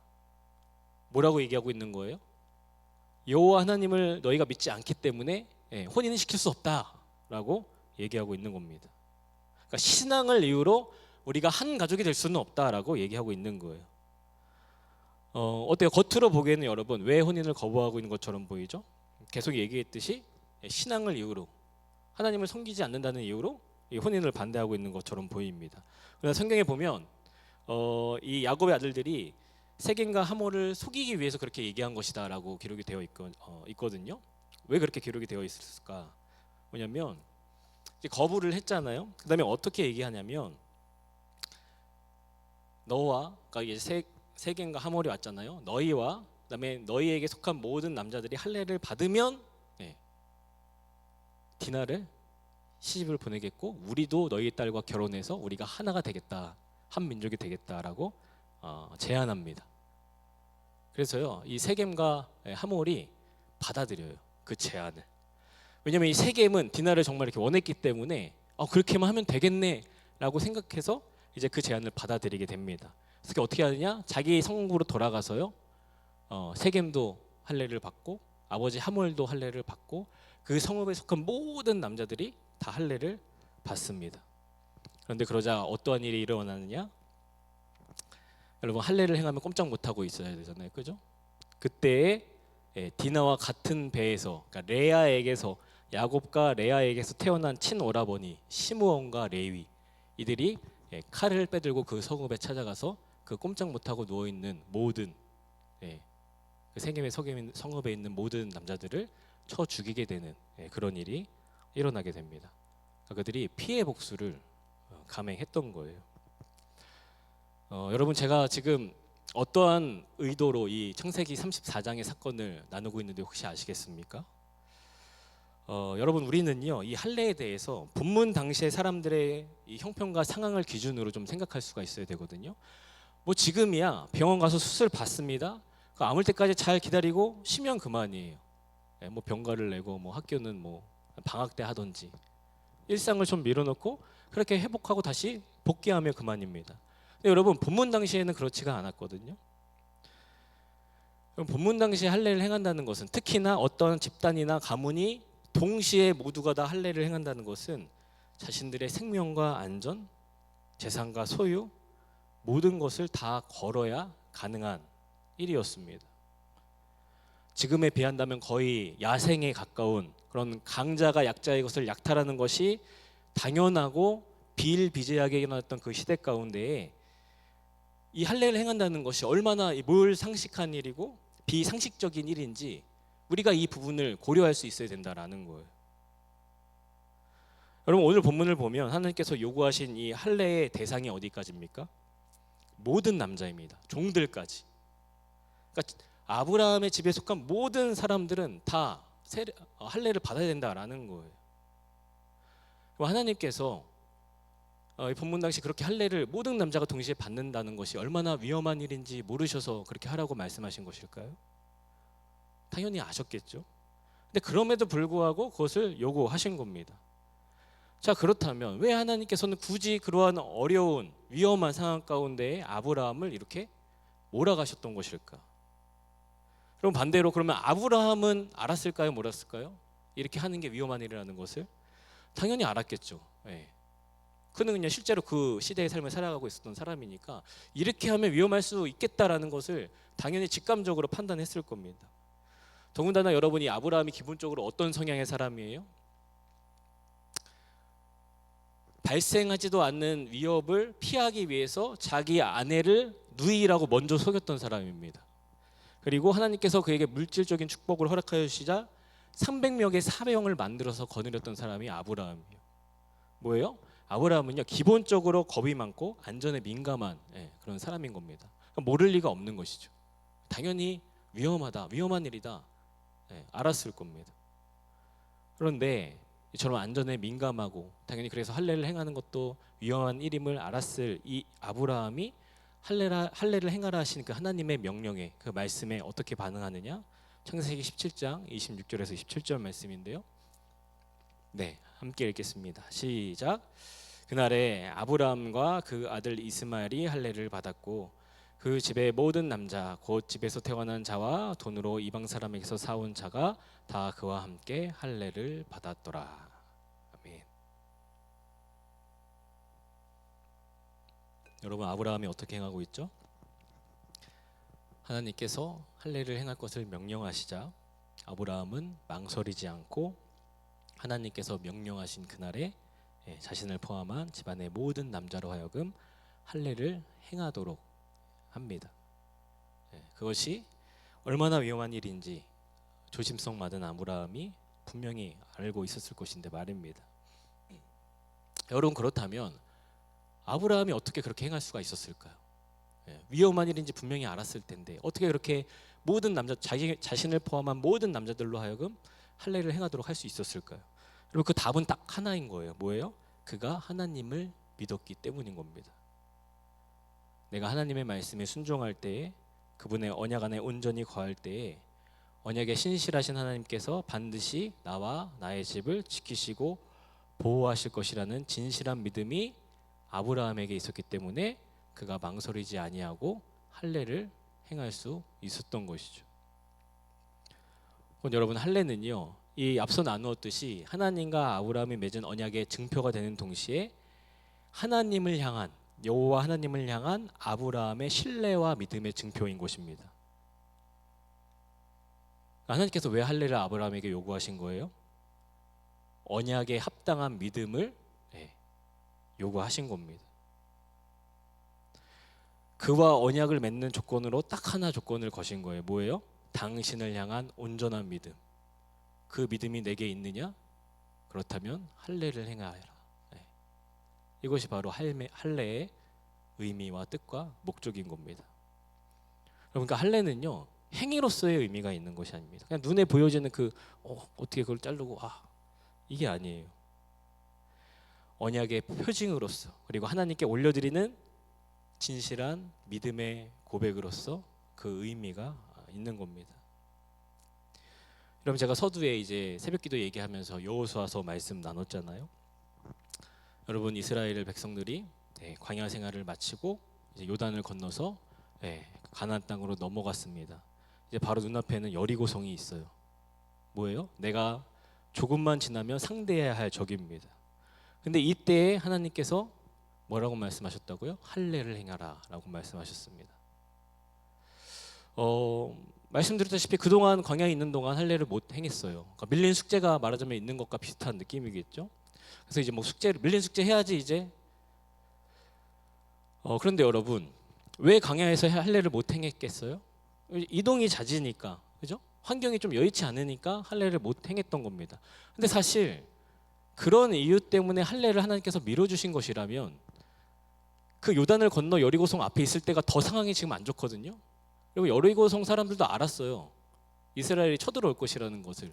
뭐라고 얘기하고 있는 거예요? 여호와 하나님을 너희가 믿지 않기 때문에 혼인을 시킬 수 없다라고 얘기하고 있는 겁니다. 그러니까 신앙을 이유로 우리가 한 가족이 될 수는 없다라고 얘기하고 있는 거예요. 어때요? 겉으로 보기에는 여러분 왜 혼인을 거부하고 있는 것처럼 보이죠? 계속 얘기했듯이 신앙을 이유로, 하나님을 섬기지 않는다는 이유로 이 혼인을 반대하고 있는 것처럼 보입니다. 그러나 성경에 보면 이 야곱의 아들들이 세겜과 하몰을 속이기 위해서 그렇게 얘기한 것이다라고 기록이 되어 있거든요. 왜 그렇게 기록이 되어 있을까? 뭐냐면 이제 거부를 했잖아요. 그다음에 어떻게 얘기하냐면 너와, 그러니까 이제 세겜과 하몰이 왔잖아요. 너희와 그다음에 너희에게 속한 모든 남자들이 할례를 받으면 디나를 시집을 보내겠고 우리도 너희 딸과 결혼해서 우리가 하나가 되겠다, 한 민족이 되겠다라고 제안합니다. 그래서요 이 세겜과 하몰이 받아들여요 그 제안을. 왜냐하면 이 세겜은 디나를 정말 이렇게 원했기 때문에 그렇게만 하면 되겠네라고 생각해서 이제 그 제안을 받아들이게 됩니다. 그래서 어떻게 하느냐? 자기 성국으로 돌아가서요 세겜도 할례를 받고 아버지 하몰도 할례를 받고 그 성읍에 속한 모든 남자들이 다 할례를 받습니다. 그런데 그러자 어떠한 일이 일어나느냐? 여러분 할례를 행하면 꼼짝 못하고 있어야 되잖아요, 그죠? 그때에 디나와 같은 배에서, 그러니까 레아에게서, 야곱과 레아에게서 태어난 친오라버니 시므온과 레위, 이들이 칼을 빼들고 그 성읍에 찾아가서 그 꼼짝 못하고 누워 있는 모든 그 세겜의 성읍에 있는 모든 남자들을 쳐 죽이게 되는 그런 일이 일어나게 됩니다. 그들이 피해 복수를 감행했던 거예요. 여러분 제가 지금 어떠한 의도로 이 창세기 34장의 사건을 나누고 있는데 혹시 아시겠습니까? 여러분 우리는요 이 할례에 대해서 본문 당시의 사람들의 이 형편과 상황을 기준으로 좀 생각할 수가 있어야 되거든요. 뭐 지금이야 병원 가서 수술 받습니다. 아물 때까지 잘 기다리고 쉬면 그만이에요. 뭐 병가를 내고 뭐 학교는 뭐 방학 때 하든지 일상을 좀 밀어놓고 그렇게 회복하고 다시 복귀하면 그만입니다. 근데 여러분 본문 당시에는 그렇지가 않았거든요. 본문 당시에 할례를 행한다는 것은 특히나 어떤 집단이나 가문이 동시에 모두가 다 할례를 행한다는 것은 자신들의 생명과 안전, 재산과 소유 모든 것을 다 걸어야 가능한 일이었습니다. 지금에 비한다면 거의 야생에 가까운 그런 강자가 약자의 것을 약탈하는 것이 당연하고 비일비재하게 일어났던 그 시대 가운데에 이 할례를 행한다는 것이 얼마나 뭘 상식한 일이고 비상식적인 일인지 우리가 이 부분을 고려할 수 있어야 된다라는 거예요. 여러분 오늘 본문을 보면 하나님께서 요구하신 이 할례의 대상이 어디까지입니까? 모든 남자입니다. 종들까지. 그러니까 아브라함의 집에 속한 모든 사람들은 다 할례를 받아야 된다라는 거예요. 하나님께서 이 본문 당시 그렇게 할례를 모든 남자가 동시에 받는다는 것이 얼마나 위험한 일인지 모르셔서 그렇게 하라고 말씀하신 것일까요? 당연히 아셨겠죠. 근데 그럼에도 불구하고 그것을 요구하신 겁니다. 자, 그렇다면 왜 하나님께서는 굳이 그러한 어려운 위험한 상황 가운데 아브라함을 이렇게 몰아가셨던 것일까? 그럼 반대로 그러면 아브라함은 알았을까요? 몰랐을까요? 이렇게 하는 게 위험한 일이라는 것을 당연히 알았겠죠. 그는 그냥 실제로 그 시대의 삶을 살아가고 있었던 사람이니까 이렇게 하면 위험할 수 있겠다라는 것을 당연히 직감적으로 판단했을 겁니다. 더군다나 여러분이 아브라함이 기본적으로 어떤 성향의 사람이에요? 발생하지도 않는 위협을 피하기 위해서 자기 아내를 누이라고 먼저 속였던 사람입니다. 그리고 하나님께서 그에게 물질적인 축복을 허락하여 주시자 300명의 사병을 만들어서 거느렸던 사람이 아브라함이에요. 뭐예요? 아브라함은요 기본적으로 겁이 많고 안전에 민감한 그런 사람인 겁니다. 모를 리가 없는 것이죠. 당연히 위험한 일이다 알았을 겁니다. 그런데 이처럼 안전에 민감하고 당연히 그래서 할례를 행하는 것도 위험한 일임을 알았을 이 아브라함이 할례를 행하라 하신 그 하나님의 명령에, 그 말씀에 어떻게 반응하느냐? 창세기 17장 26절에서 27절 말씀인데요. 네, 함께 읽겠습니다. 시작. 그날에 아브라함과 그 아들 이스마엘이 할례를 받았고 그 집의 모든 남자 곧 집에서 태어난 자와 돈으로 이방 사람에게서 사온 자가 다 그와 함께 할례를 받았더라. 아멘. 여러분, 아브라함이 어떻게 행하고 있죠? 하나님께서 할례를 행할 것을 명령하시자 아브라함은 망설이지 않고 하나님께서 명령하신 그날에 자신을 포함한 집안의 모든 남자로 하여금 할례를 행하도록 합니다. 그것이 얼마나 위험한 일인지 조심성 많은 아브라함이 분명히 알고 있었을 것인데 말입니다. 여러분, 그렇다면 아브라함이 어떻게 그렇게 행할 수가 있었을까요? 위험한 일인지 분명히 알았을 텐데 어떻게 그렇게 모든 남자, 자신을 포함한 모든 남자들로 하여금 할례를 행하도록 할 수 있었을까요? 여러분, 그 답은 딱 하나인 거예요. 뭐예요? 그가 하나님을 믿었기 때문인 겁니다. 내가 하나님의 말씀에 순종할 때에, 그분의 언약 안에 온전히 거할 때에 언약에 신실하신 하나님께서 반드시 나와 나의 집을 지키시고 보호하실 것이라는 진실한 믿음이 아브라함에게 있었기 때문에 그가 망설이지 아니하고 할례를 행할 수 있었던 것이죠. 여러분, 할례는요, 이 앞서 나누었듯이 하나님과 아브라함이 맺은 언약의 증표가 되는 동시에 하나님을 향한, 여호와 하나님을 향한 아브라함의 신뢰와 믿음의 증표인 것입니다. 하나님께서 왜 할례를 아브라함에게 요구하신 거예요? 언약에 합당한 믿음을 요구하신 겁니다. 그와 언약을 맺는 조건으로 딱 하나 조건을 거신 거예요. 뭐예요? 당신을 향한 온전한 믿음. 그 믿음이 내게 있느냐? 그렇다면 할례를 행하여라. 이것이 바로 할례의 의미와 뜻과 목적인 겁니다. 그러니까 할례는요, 행위로서의 의미가 있는 것이 아닙니다. 그냥 눈에 보여지는 어떻게 그걸 자르고 이게 아니에요. 언약의 표징으로서, 그리고 하나님께 올려드리는 진실한 믿음의 고백으로서 그 의미가 있는 겁니다. 여러분, 제가 서두에 이제 새벽기도 얘기하면서 여호수아서 말씀 나눴잖아요. 여러분, 이스라엘 백성들이 광야 생활을 마치고 이제 요단을 건너서 가나안 땅으로 넘어갔습니다. 이제 바로 눈앞에는 여리고성이 있어요. 뭐예요? 내가 조금만 지나면 상대해야 할 적입니다. 근데 이때에 하나님께서 뭐라고 말씀하셨다고요? 할례를 행하라 라고 말씀하셨습니다. 말씀드렸다시피 그동안 광야에 있는 동안 할례를 못 행했어요. 그러니까 밀린 숙제가 말하자면 있는 것과 비슷한 느낌이겠죠. 그래서 이제 밀린 숙제 해야지 이제. 그런데 여러분, 왜 광야에서 할례를 못 행했겠어요? 이동이 잦으니까, 그죠? 환경이 좀 여의치 않으니까 할례를 못 행했던 겁니다. 근데 사실 그런 이유 때문에 할례를 하나님께서 밀어주신 것이라면 그 요단을 건너 여리고성 앞에 있을 때가 더 상황이 지금 안 좋거든요. 그리고 여리고성 사람들도 알았어요. 이스라엘이 쳐들어올 것이라는 것을.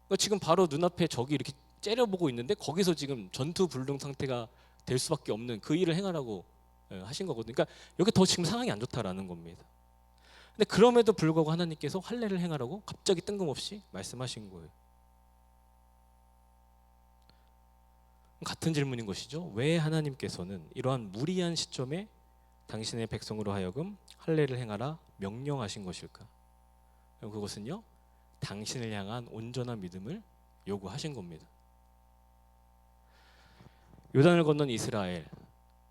그러니까 지금 바로 눈앞에 적이 이렇게 째려보고 있는데 거기서 지금 전투 불능 상태가 될 수밖에 없는 그 일을 행하라고 하신 거거든요. 그러니까 여기 더 지금 상황이 안 좋다라는 겁니다. 근데 그럼에도 불구하고 하나님께서 할례를 행하라고 갑자기 뜬금없이 말씀하신 거예요. 같은 질문인 것이죠. 왜 하나님께서는 이러한 무리한 시점에 당신의 백성으로 하여금 할례를 행하라 명령하신 것일까? 그것은요, 당신을 향한 온전한 믿음을 요구하신 겁니다. 요단을 건넌 이스라엘,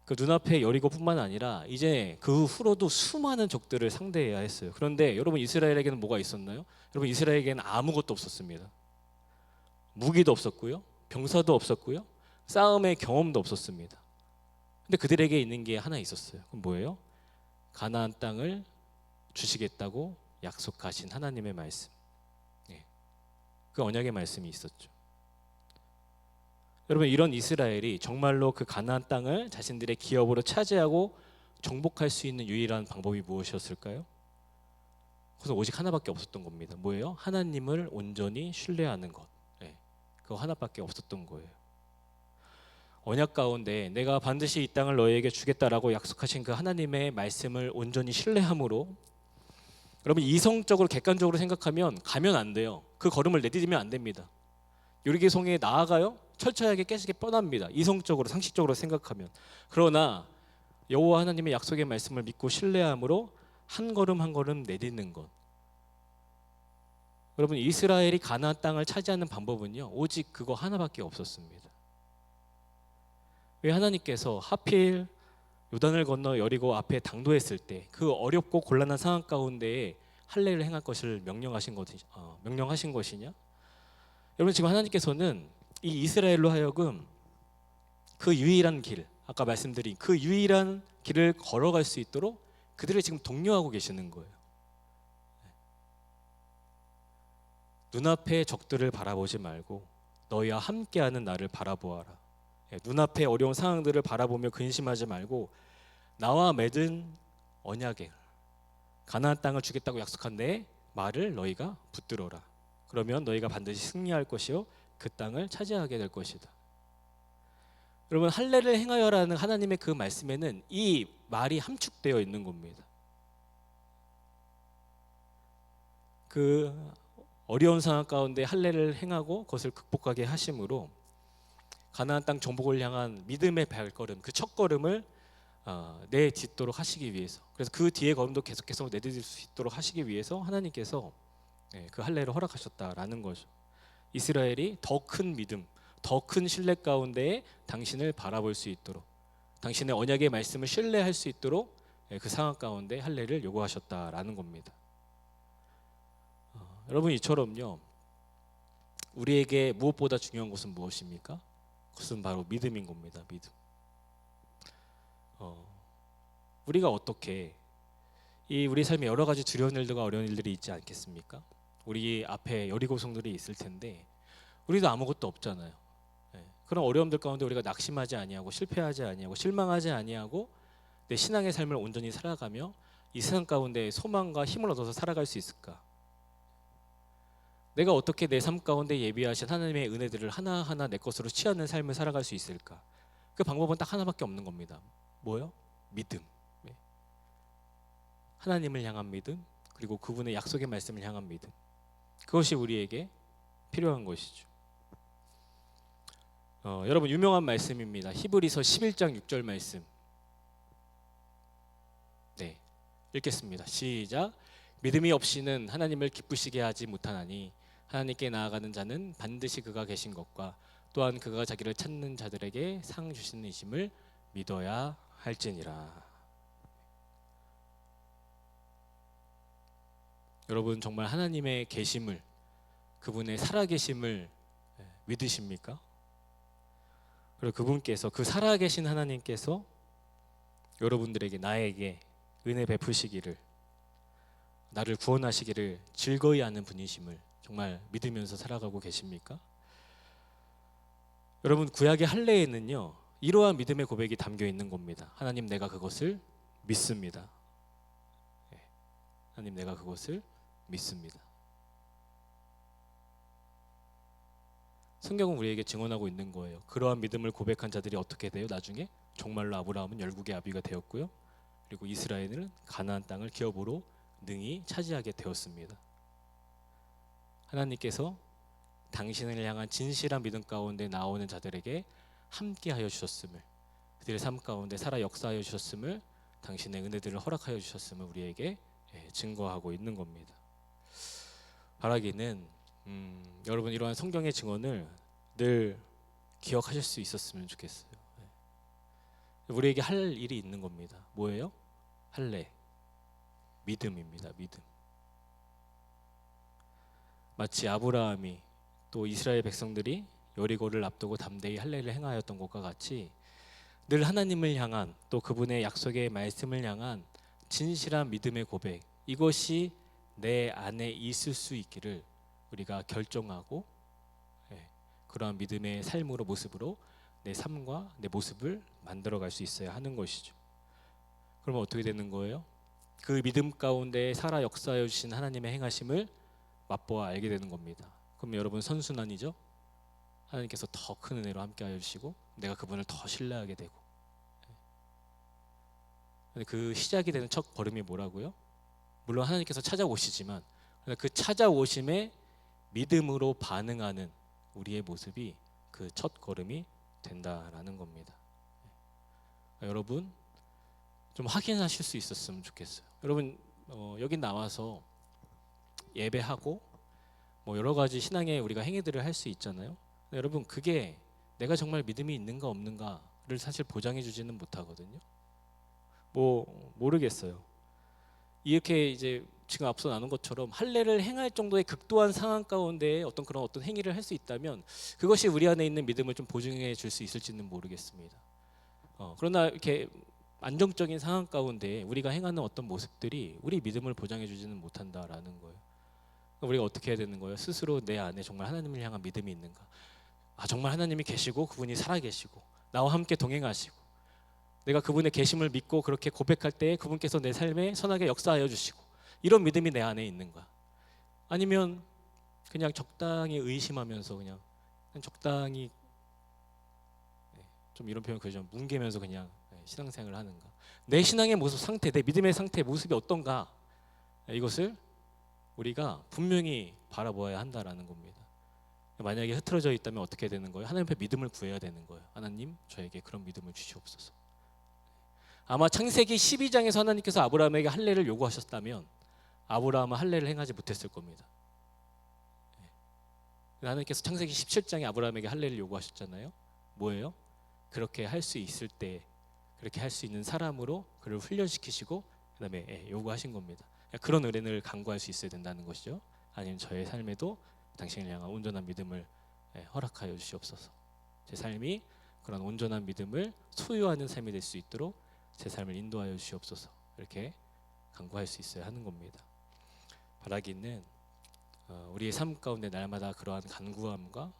그 눈앞에 여리고뿐만 아니라 이제 그 후로도 수많은 적들을 상대해야 했어요. 그런데 여러분, 이스라엘에게는 뭐가 있었나요? 여러분, 이스라엘에게는 아무것도 없었습니다. 무기도 없었고요, 병사도 없었고요, 싸움의 경험도 없었습니다. 근데 그들에게 있는 게 하나 있었어요. 그럼 뭐예요? 가나안 땅을 주시겠다고 약속하신 하나님의 말씀. 그 언약의 말씀이 있었죠. 여러분, 이런 이스라엘이 정말로 그 가나안 땅을 자신들의 기업으로 차지하고 정복할 수 있는 유일한 방법이 무엇이었을까요? 그것은 오직 하나밖에 없었던 겁니다. 뭐예요? 하나님을 온전히 신뢰하는 것. 그거 하나밖에 없었던 거예요. 언약 가운데 내가 반드시 이 땅을 너희에게 주겠다라고 약속하신 그 하나님의 말씀을 온전히 신뢰함으로, 여러분 이성적으로 객관적으로 생각하면 가면 안 돼요. 그 걸음을 내디디면 안 됩니다. 요리개송에 나아가요? 철저하게 깨지게 뻔합니다. 이성적으로 상식적으로 생각하면. 그러나 여호와 하나님의 약속의 말씀을 믿고 신뢰함으로 한 걸음 한 걸음 내딛는 것. 여러분 이스라엘이 가나안 땅을 차지하는 방법은요 오직 그거 하나밖에 없었습니다. 왜 하나님께서 하필 요단을 건너 여리고 앞에 당도했을 때 그 어렵고 곤란한 상황 가운데에 할례를 행할 것을 명령하신 것이냐? 여러분 지금 하나님께서는 이 이스라엘로 하여금 그 유일한 길, 아까 말씀드린 그 유일한 길을 걸어갈 수 있도록 그들을 지금 독려하고 계시는 거예요. 눈앞의 적들을 바라보지 말고 너희와 함께하는 나를 바라보아라. 눈앞의 어려운 상황들을 바라보며 근심하지 말고 나와 맺은 언약에 가나안 땅을 주겠다고 약속한 내 말을 너희가 붙들어라. 그러면 너희가 반드시 승리할 것이요 그 땅을 차지하게 될 것이다. 여러분 할례를 행하여라는 하나님의 그 말씀에는 이 말이 함축되어 있는 겁니다. 그 어려운 상황 가운데 할례를 행하고 그것을 극복하게 하심으로 가나안 땅 정복을 향한 믿음의 발걸음, 그 첫걸음을 내딛도록 하시기 위해서, 그래서 그 뒤에 걸음도 계속해서 내딛을 수 있도록 하시기 위해서 하나님께서 그 할례를 허락하셨다라는 거죠. 이스라엘이 더 큰 믿음, 더 큰 신뢰 가운데 당신을 바라볼 수 있도록, 당신의 언약의 말씀을 신뢰할 수 있도록 그 상황 가운데 할례를 요구하셨다라는 겁니다. 여러분 이처럼요 우리에게 무엇보다 중요한 것은 무엇입니까? 그것은 바로 믿음인 겁니다. 믿음. 우리가 어떻게 우리 삶에 여러 가지 두려운 일들과 어려운 일들이 있지 않겠습니까? 우리 앞에 여리고성들이 있을 텐데 우리도 아무것도 없잖아요. 그런 어려움들 가운데 우리가 낙심하지 아니하고 실패하지 아니하고 실망하지 아니하고 내 신앙의 삶을 온전히 살아가며 이 세상 가운데 소망과 힘을 얻어서 살아갈 수 있을까? 내가 어떻게 내 삶 가운데 예비하신 하나님의 은혜들을 하나하나 내 것으로 취하는 삶을 살아갈 수 있을까? 그 방법은 딱 하나밖에 없는 겁니다. 뭐요? 믿음. 하나님을 향한 믿음, 그리고 그분의 약속의 말씀을 향한 믿음. 그것이 우리에게 필요한 것이죠. 여러분 유명한 말씀입니다. 히브리서 11장 6절 말씀. 네, 읽겠습니다. 시작. 믿음이 없이는 하나님을 기쁘시게 하지 못하나니 하나님께 나아가는 자는 반드시 그가 계신 것과 또한 그가 자기를 찾는 자들에게 상 주시는 이심을 믿어야 할지니라. 여러분 정말 하나님의 계심을, 그분의 살아계심을 믿으십니까? 그리고 그분께서, 그 살아계신 하나님께서 여러분들에게, 나에게 은혜 베푸시기를, 나를 구원하시기를 즐거이 아는 분이심을 정말 믿으면서 살아가고 계십니까? 여러분 구약의 할례에는요 이러한 믿음의 고백이 담겨 있는 겁니다. 하나님 내가 그것을 믿습니다. 하나님 내가 그것을 믿습니다. 성경은 우리에게 증언하고 있는 거예요. 그러한 믿음을 고백한 자들이 어떻게 돼요? 나중에 정말로 아브라함은 열국의 아비가 되었고요, 그리고 이스라엘은 가나안 땅을 기업으로 능히 차지하게 되었습니다. 하나님께서 당신을 향한 진실한 믿음 가운데 나오는 자들에게 함께하여 주셨음을, 그들의 삶 가운데 살아 역사하여 주셨음을, 당신의 은혜들을 허락하여 주셨음을 우리에게 증거하고 있는 겁니다. 바라기는 여러분 이러한 성경의 증언을 늘 기억하실 수 있었으면 좋겠어요. 우리에게 할 일이 있는 겁니다. 뭐예요? 할례, 믿음입니다. 믿음. 마치 아브라함이 또 이스라엘 백성들이 여리고를 앞두고 담대히 할례를 행하였던 것과 같이 늘 하나님을 향한, 또 그분의 약속의 말씀을 향한 진실한 믿음의 고백, 이것이 내 안에 있을 수 있기를 우리가 결정하고 그러한 믿음의 삶으로, 모습으로 내 삶과 내 모습을 만들어갈 수 있어야 하는 것이죠. 그러면 어떻게 되는 거예요? 그 믿음 가운데 살아 역사해 주신 하나님의 행하심을 맛보아 알게 되는 겁니다. 그럼 여러분 선순환이죠? 하나님께서 더 큰 은혜로 함께하여 주시고 내가 그분을 더 신뢰하게 되고, 근데 그 시작이 되는 첫 걸음이 뭐라고요? 물론 하나님께서 찾아오시지만 그 찾아오심에 믿음으로 반응하는 우리의 모습이 그 첫 걸음이 된다라는 겁니다. 여러분 좀 확인하실 수 있었으면 좋겠어요. 여러분 여기 나와서 예배하고 뭐 여러 가지 신앙의 우리가 행위들을 할 수 있잖아요. 여러분 그게 내가 정말 믿음이 있는가 없는가를 사실 보장해 주지는 못하거든요. 뭐 모르겠어요. 이렇게 이제 지금 앞서 나눈 것처럼 할례를 행할 정도의 극도한 상황 가운데 어떤 행위를 할 수 있다면 그것이 우리 안에 있는 믿음을 좀 보증해 줄 수 있을지는 모르겠습니다. 그러나 이렇게 안정적인 상황 가운데 우리가 행하는 어떤 모습들이 우리 믿음을 보장해 주지는 못한다라는 거예요. 우리가 어떻게 해야 되는 거예요? 스스로 내 안에 정말 하나님을 향한 믿음이 있는가? 정말 하나님이 계시고 그분이 살아계시고 나와 함께 동행하시고 내가 그분의 계심을 믿고 그렇게 고백할 때 그분께서 내 삶에 선하게 역사하여 주시고 이런 믿음이 내 안에 있는가? 아니면 그냥 적당히 의심하면서 그냥 적당히 좀 이런 표현 그죠? 뭉개면서 그냥 신앙생활을 하는가? 내 신앙의 모습 상태, 내 믿음의 상태, 모습이 어떤가? 이것을 우리가 분명히 바라보아야 한다라는 겁니다. 만약에 흐트러져 있다면 어떻게 되는 거예요? 하나님 앞에 믿음을 구해야 되는 거예요. 하나님 저에게 그런 믿음을 주시옵소서. 아마 창세기 12장에서 하나님께서 아브라함에게 할례를 요구하셨다면 아브라함은 할례를 행하지 못했을 겁니다. 하나님께서 창세기 17장에 아브라함에게 할례를 요구하셨잖아요. 뭐예요? 그렇게 할 수 있을 때 그렇게 할 수 있는 사람으로 그를 훈련시키시고 그다음에 요구하신 겁니다. 그런 은혜를 간구할 수 있어야 된다는 것이죠. 아니면 저의 삶에도 당신을 향한 온전한 믿음을 허락하여 주시옵소서. 제 삶이 그런 온전한 믿음을 소유하는 삶이 될 수 있도록 제 삶을 인도하여 주시옵소서. 이렇게 간구할 수 있어야 하는 겁니다. 바라기는 우리의 삶 가운데 날마다 그러한 간구함과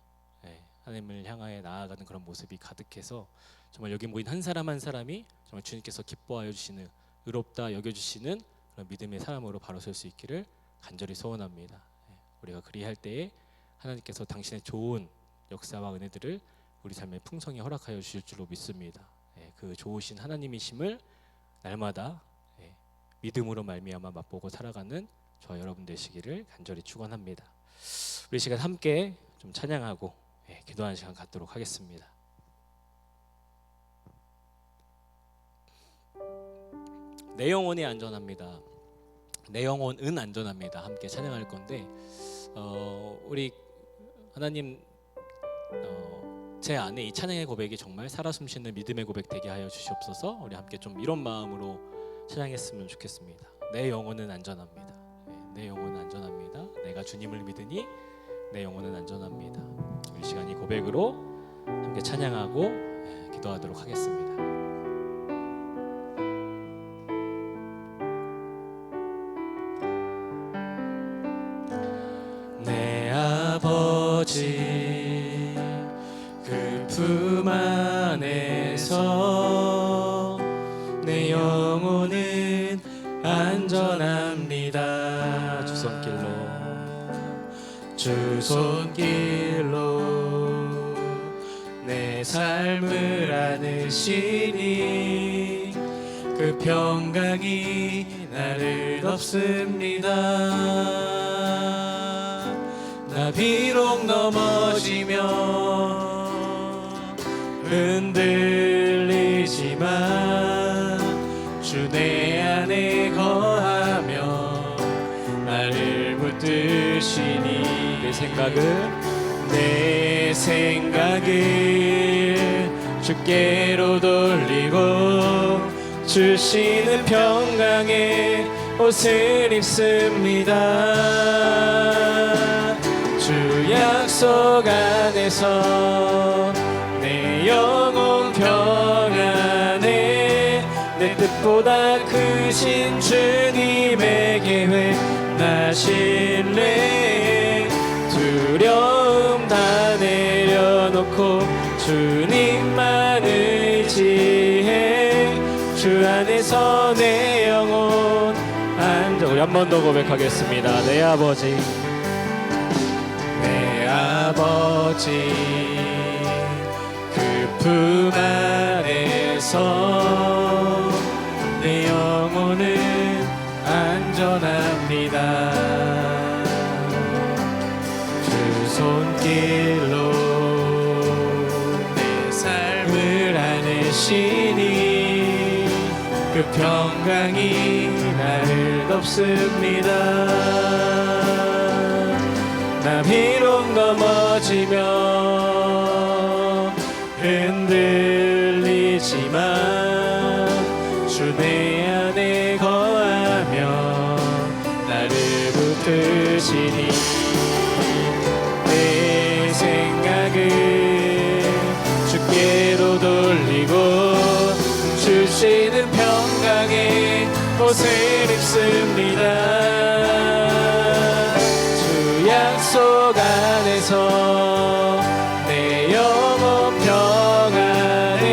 하나님을 향하여 나아가는 그런 모습이 가득해서 정말 여기 모인 한 사람 한 사람이 정말 주님께서 기뻐하여 주시는 의롭다 여겨주시는 그런 믿음의 사람으로 바로 설 수 있기를 간절히 소원합니다. 우리가 그리할 때에 하나님께서 당신의 좋은 역사와 은혜들을 우리 삶에 풍성히 허락하여 주실 줄로 믿습니다. 그 좋으신 하나님이심을 날마다 믿음으로 말미암아 맛보고 살아가는 저와 여러분 되시기를 간절히 축원합니다. 우리 시간 함께 좀 찬양하고 기도하는 시간 갖도록 하겠습니다. 내 영혼이 안전합니다. 내 영혼은 안전합니다. 함께 찬양할 건데 우리 하나님 제 안에 이 찬양의 고백이 정말 살아 숨쉬는 믿음의 고백 되게 하여 주시옵소서. 우리 함께 좀 이런 마음으로 찬양했으면 좋겠습니다. 내 영혼은 안전합니다. 내 영혼은 안전합니다. 내가 주님을 믿으니 내 영혼은 안전합니다. 이 시간 이 고백으로 함께 찬양하고 기도하도록 하겠습니다. 내 아버지 그 품 안에서 내 영혼은 안전합니다. 주 손길로 내 삶을 안으시니 그 평강이 나를 덮습니다. 나 비록 넘어지며 흔들리지만 주 내 안에 거하며 나를 붙드시니 내 생각을 주께로 돌리고 주시는 평강의 옷을 입습니다. 주 약속 안에서 내 영혼 평안에 내 뜻보다 크신 주님의 계획 나 신뢰 두려움 다 내려놓고 주님만 의지해 주 안에서 내 영혼 안전. 우리 한 번 더 고백하겠습니다. 내 아버지 내 아버지 아버지 그 품 안에서 내 영혼은 안전합니다. 주 손길로 내 삶을 안으시니 그 평강이 나를 덮습니다. 나 비록 넘어지며 흔들리지만 주 내 안에 거하며 나를 붙드시니 내 생각을 주께로 돌리고 주시는 평강의 옷을 입습니다. 주 약속 안에서 내 영혼 평안에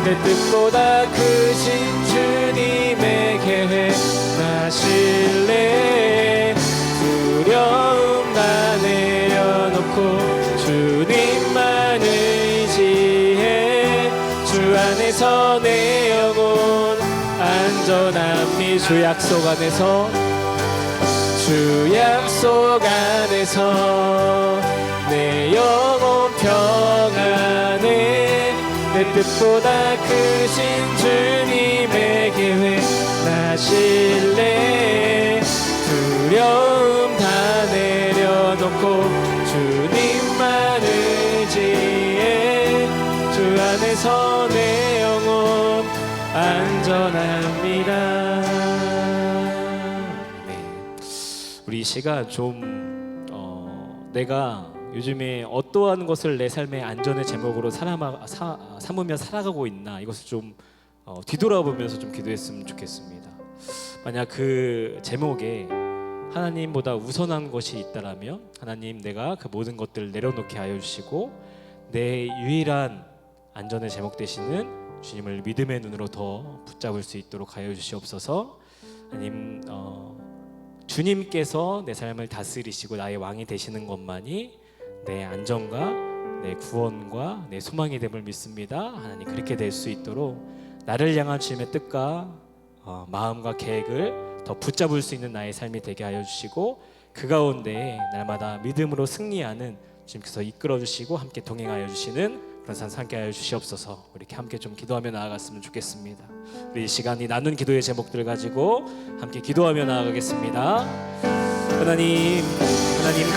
내 뜻보다 크신 주님의 계획 나실래. 두려움 다 내려놓고 주님만 의지해. 주 안에서 내 영혼 안전함이 주 약속 안에서 주 약속 안에서 내 영혼 평안에 내 뜻보다 크신 주님의 계획 나실래. 두려움 다 내려놓고 주님만 의지해. 주 안에서 내 영혼 안전합니다. 네. 우리 이 시간 좀 내가 요즘에 어떠한 것을 내 삶의 안전의 제목으로 삼으며 살아가고 있나, 이것을 좀 뒤돌아보면서 좀 기도했으면 좋겠습니다. 만약 그 제목에 하나님보다 우선한 것이 있다라면 하나님, 내가 그 모든 것들을 내려놓게 하여 주시고 내 유일한 안전의 제목 되시는 주님을 믿음의 눈으로 더 붙잡을 수 있도록 하여 주시옵소서. 하나님, 주님께서 내 삶을 다스리시고 나의 왕이 되시는 것만이 내 안전과 내 구원과 내 소망이 됨을 믿습니다. 하나님, 그렇게 될 수 있도록 나를 향한 주님의 뜻과 마음과 계획을 더 붙잡을 수 있는 나의 삶이 되게 하여 주시고, 그 가운데 날마다 믿음으로 승리하는 주님께서 이끌어 주시고 함께 동행하여 주시는 그런 삶 함께 하여 주시옵소서. 이렇게 함께 좀 기도하며 나아갔으면 좋겠습니다. 우리 이 시간이 나눈 기도의 제목들을 가지고 함께 기도하며 나아가겠습니다. 하나님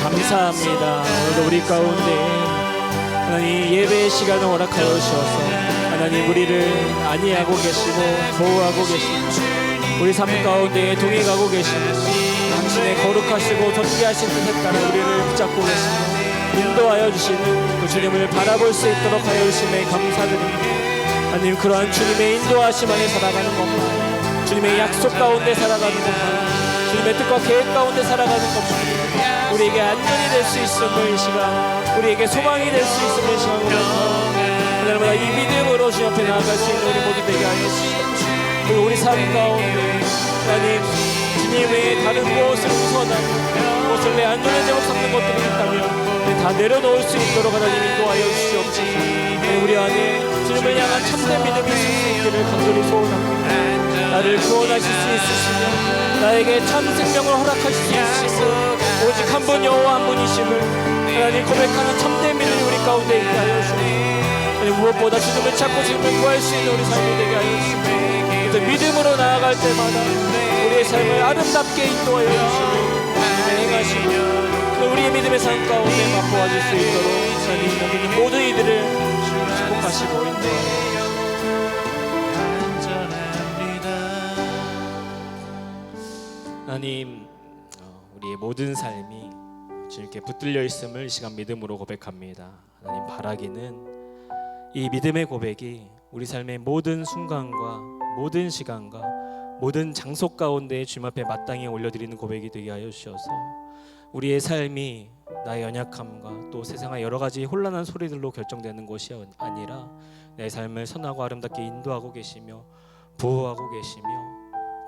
감사합니다. 오늘도 우리 가운데 하나님 예배의 시간을 허락하여 주셔서 하나님 우리를 안위하고 계시고 보호하고 계시고 우리 삶 가운데 동행하고 계시고 당신의 거룩하시고 존귀하신 뜻에 따라 우리를 붙잡고 계시고 인도하여 주시는 그 주님을 바라볼 수 있도록 하여 주심에 감사드립니다. 하나님, 그러한 주님의 인도하심 안에 살아가는 것만, 주님의 약속 가운데 살아가는 것만, 주님의 뜻과 계획 가운데 살아가는 것만 우리에게 안전이 될 수 있음을 이 시간, 우리에게 소망이 될 수 있음을 이 시간으로 날마다 이 믿음으로 주님 앞에 나아갈 수 있는 우리 모두 되게 하여 주시옵소서. 그리고 우리 삶 가운데 하나님, 주님 외에 다른 무엇을 우선하는 무엇을 내 안전의 제목 삼는 것들이 있다면 다 내려놓을 수 있도록 하나님 인도하여 주시옵소서. 우리 안에 주님을 향한 참된 믿음이 있을 수 있기를 간절히 소원합니다. 나를 구원하실 수 있으시며 나에게 참 생명을 허락하실 수 있으시고 오직 한 분 여호와 한 분이심을 하나님 고백하는 참된 믿음이 우리 가운데 있게 하여 주시고, 무엇보다 주님을 찾고 주님을 구할 수 있는 우리 삶이 되게 하여 주시고, 믿음으로 나아갈 때마다 우리의 삶을 아름답게 인도하여 주시고 행하시며 우리의 믿음의 삶 가운데 맛보아줄 수 있도록 하나님 여기 있는 모든 이들을 축복하시고 인도하여 하나님, 우리의 모든 삶이 주님께 붙들려 있음을 이 시간 믿음으로 고백합니다. 하나님, 바라기는 이 믿음의 고백이 우리 삶의 모든 순간과 모든 시간과 모든 장소 가운데 주님 앞에 마땅히 올려드리는 고백이 되게 하여 주셔서 우리의 삶이 나의 연약함과 또 세상의 여러 가지 혼란한 소리들로 결정되는 것이 아니라 내 삶을 선하고 아름답게 인도하고 계시며 보호하고 계시며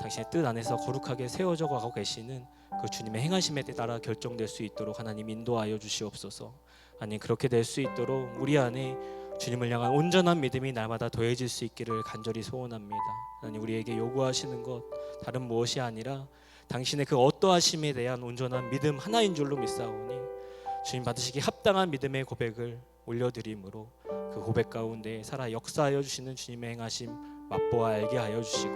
당신의 뜻 안에서 거룩하게 세워져 가고 계시는 그 주님의 행하심에 따라 결정될 수 있도록 하나님 인도하여 주시옵소서. 아니 그렇게 될 수 있도록 우리 안에 주님을 향한 온전한 믿음이 날마다 더해질 수 있기를 간절히 소원합니다. 하나님 우리에게 요구하시는 것 다른 무엇이 아니라 당신의 그 어떠하심에 대한 온전한 믿음 하나인 줄로 믿사오니 주님 받으시기 합당한 믿음의 고백을 올려드림으로 그 고백 가운데 살아 역사하여 주시는 주님의 행하심 맛보아 알게 하여 주시고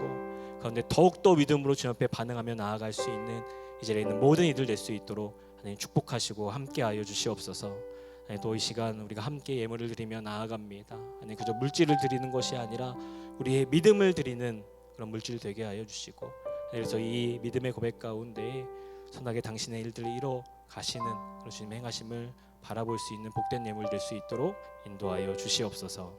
그런데 더욱더 믿음으로 주님 앞에 반응하며 나아갈 수 있는 이 자리에 있는 모든 이들 될 수 있도록 하나님 축복하시고 함께 하여 주시옵소서. 또 이 시간 우리가 함께 예물을 드리며 나아갑니다. 아니 그저 물질을 드리는 것이 아니라 우리의 믿음을 드리는 그런 물질 되게 하여 주시고 그래서 이 믿음의 고백 가운데 선하게 당신의 일들을 이뤄 가시는 그런 주님의 행하심을 바라볼 수 있는 복된 예물 될 수 있도록 인도하여 주시옵소서.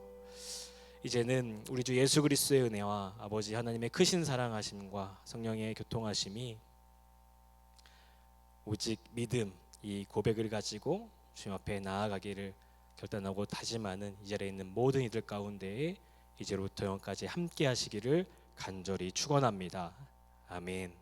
이제는 우리 주 예수 그리스도의 은혜와 아버지 하나님의 크신 사랑하심과 성령의 교통하심이 오직 믿음 이 고백을 가지고 주님 앞에 나아가기를 결단하고 다짐하는 이 자리에 있는 모든 이들 가운데에 이제로부터 영원까지 함께 하시기를 간절히 축원합니다. 아멘.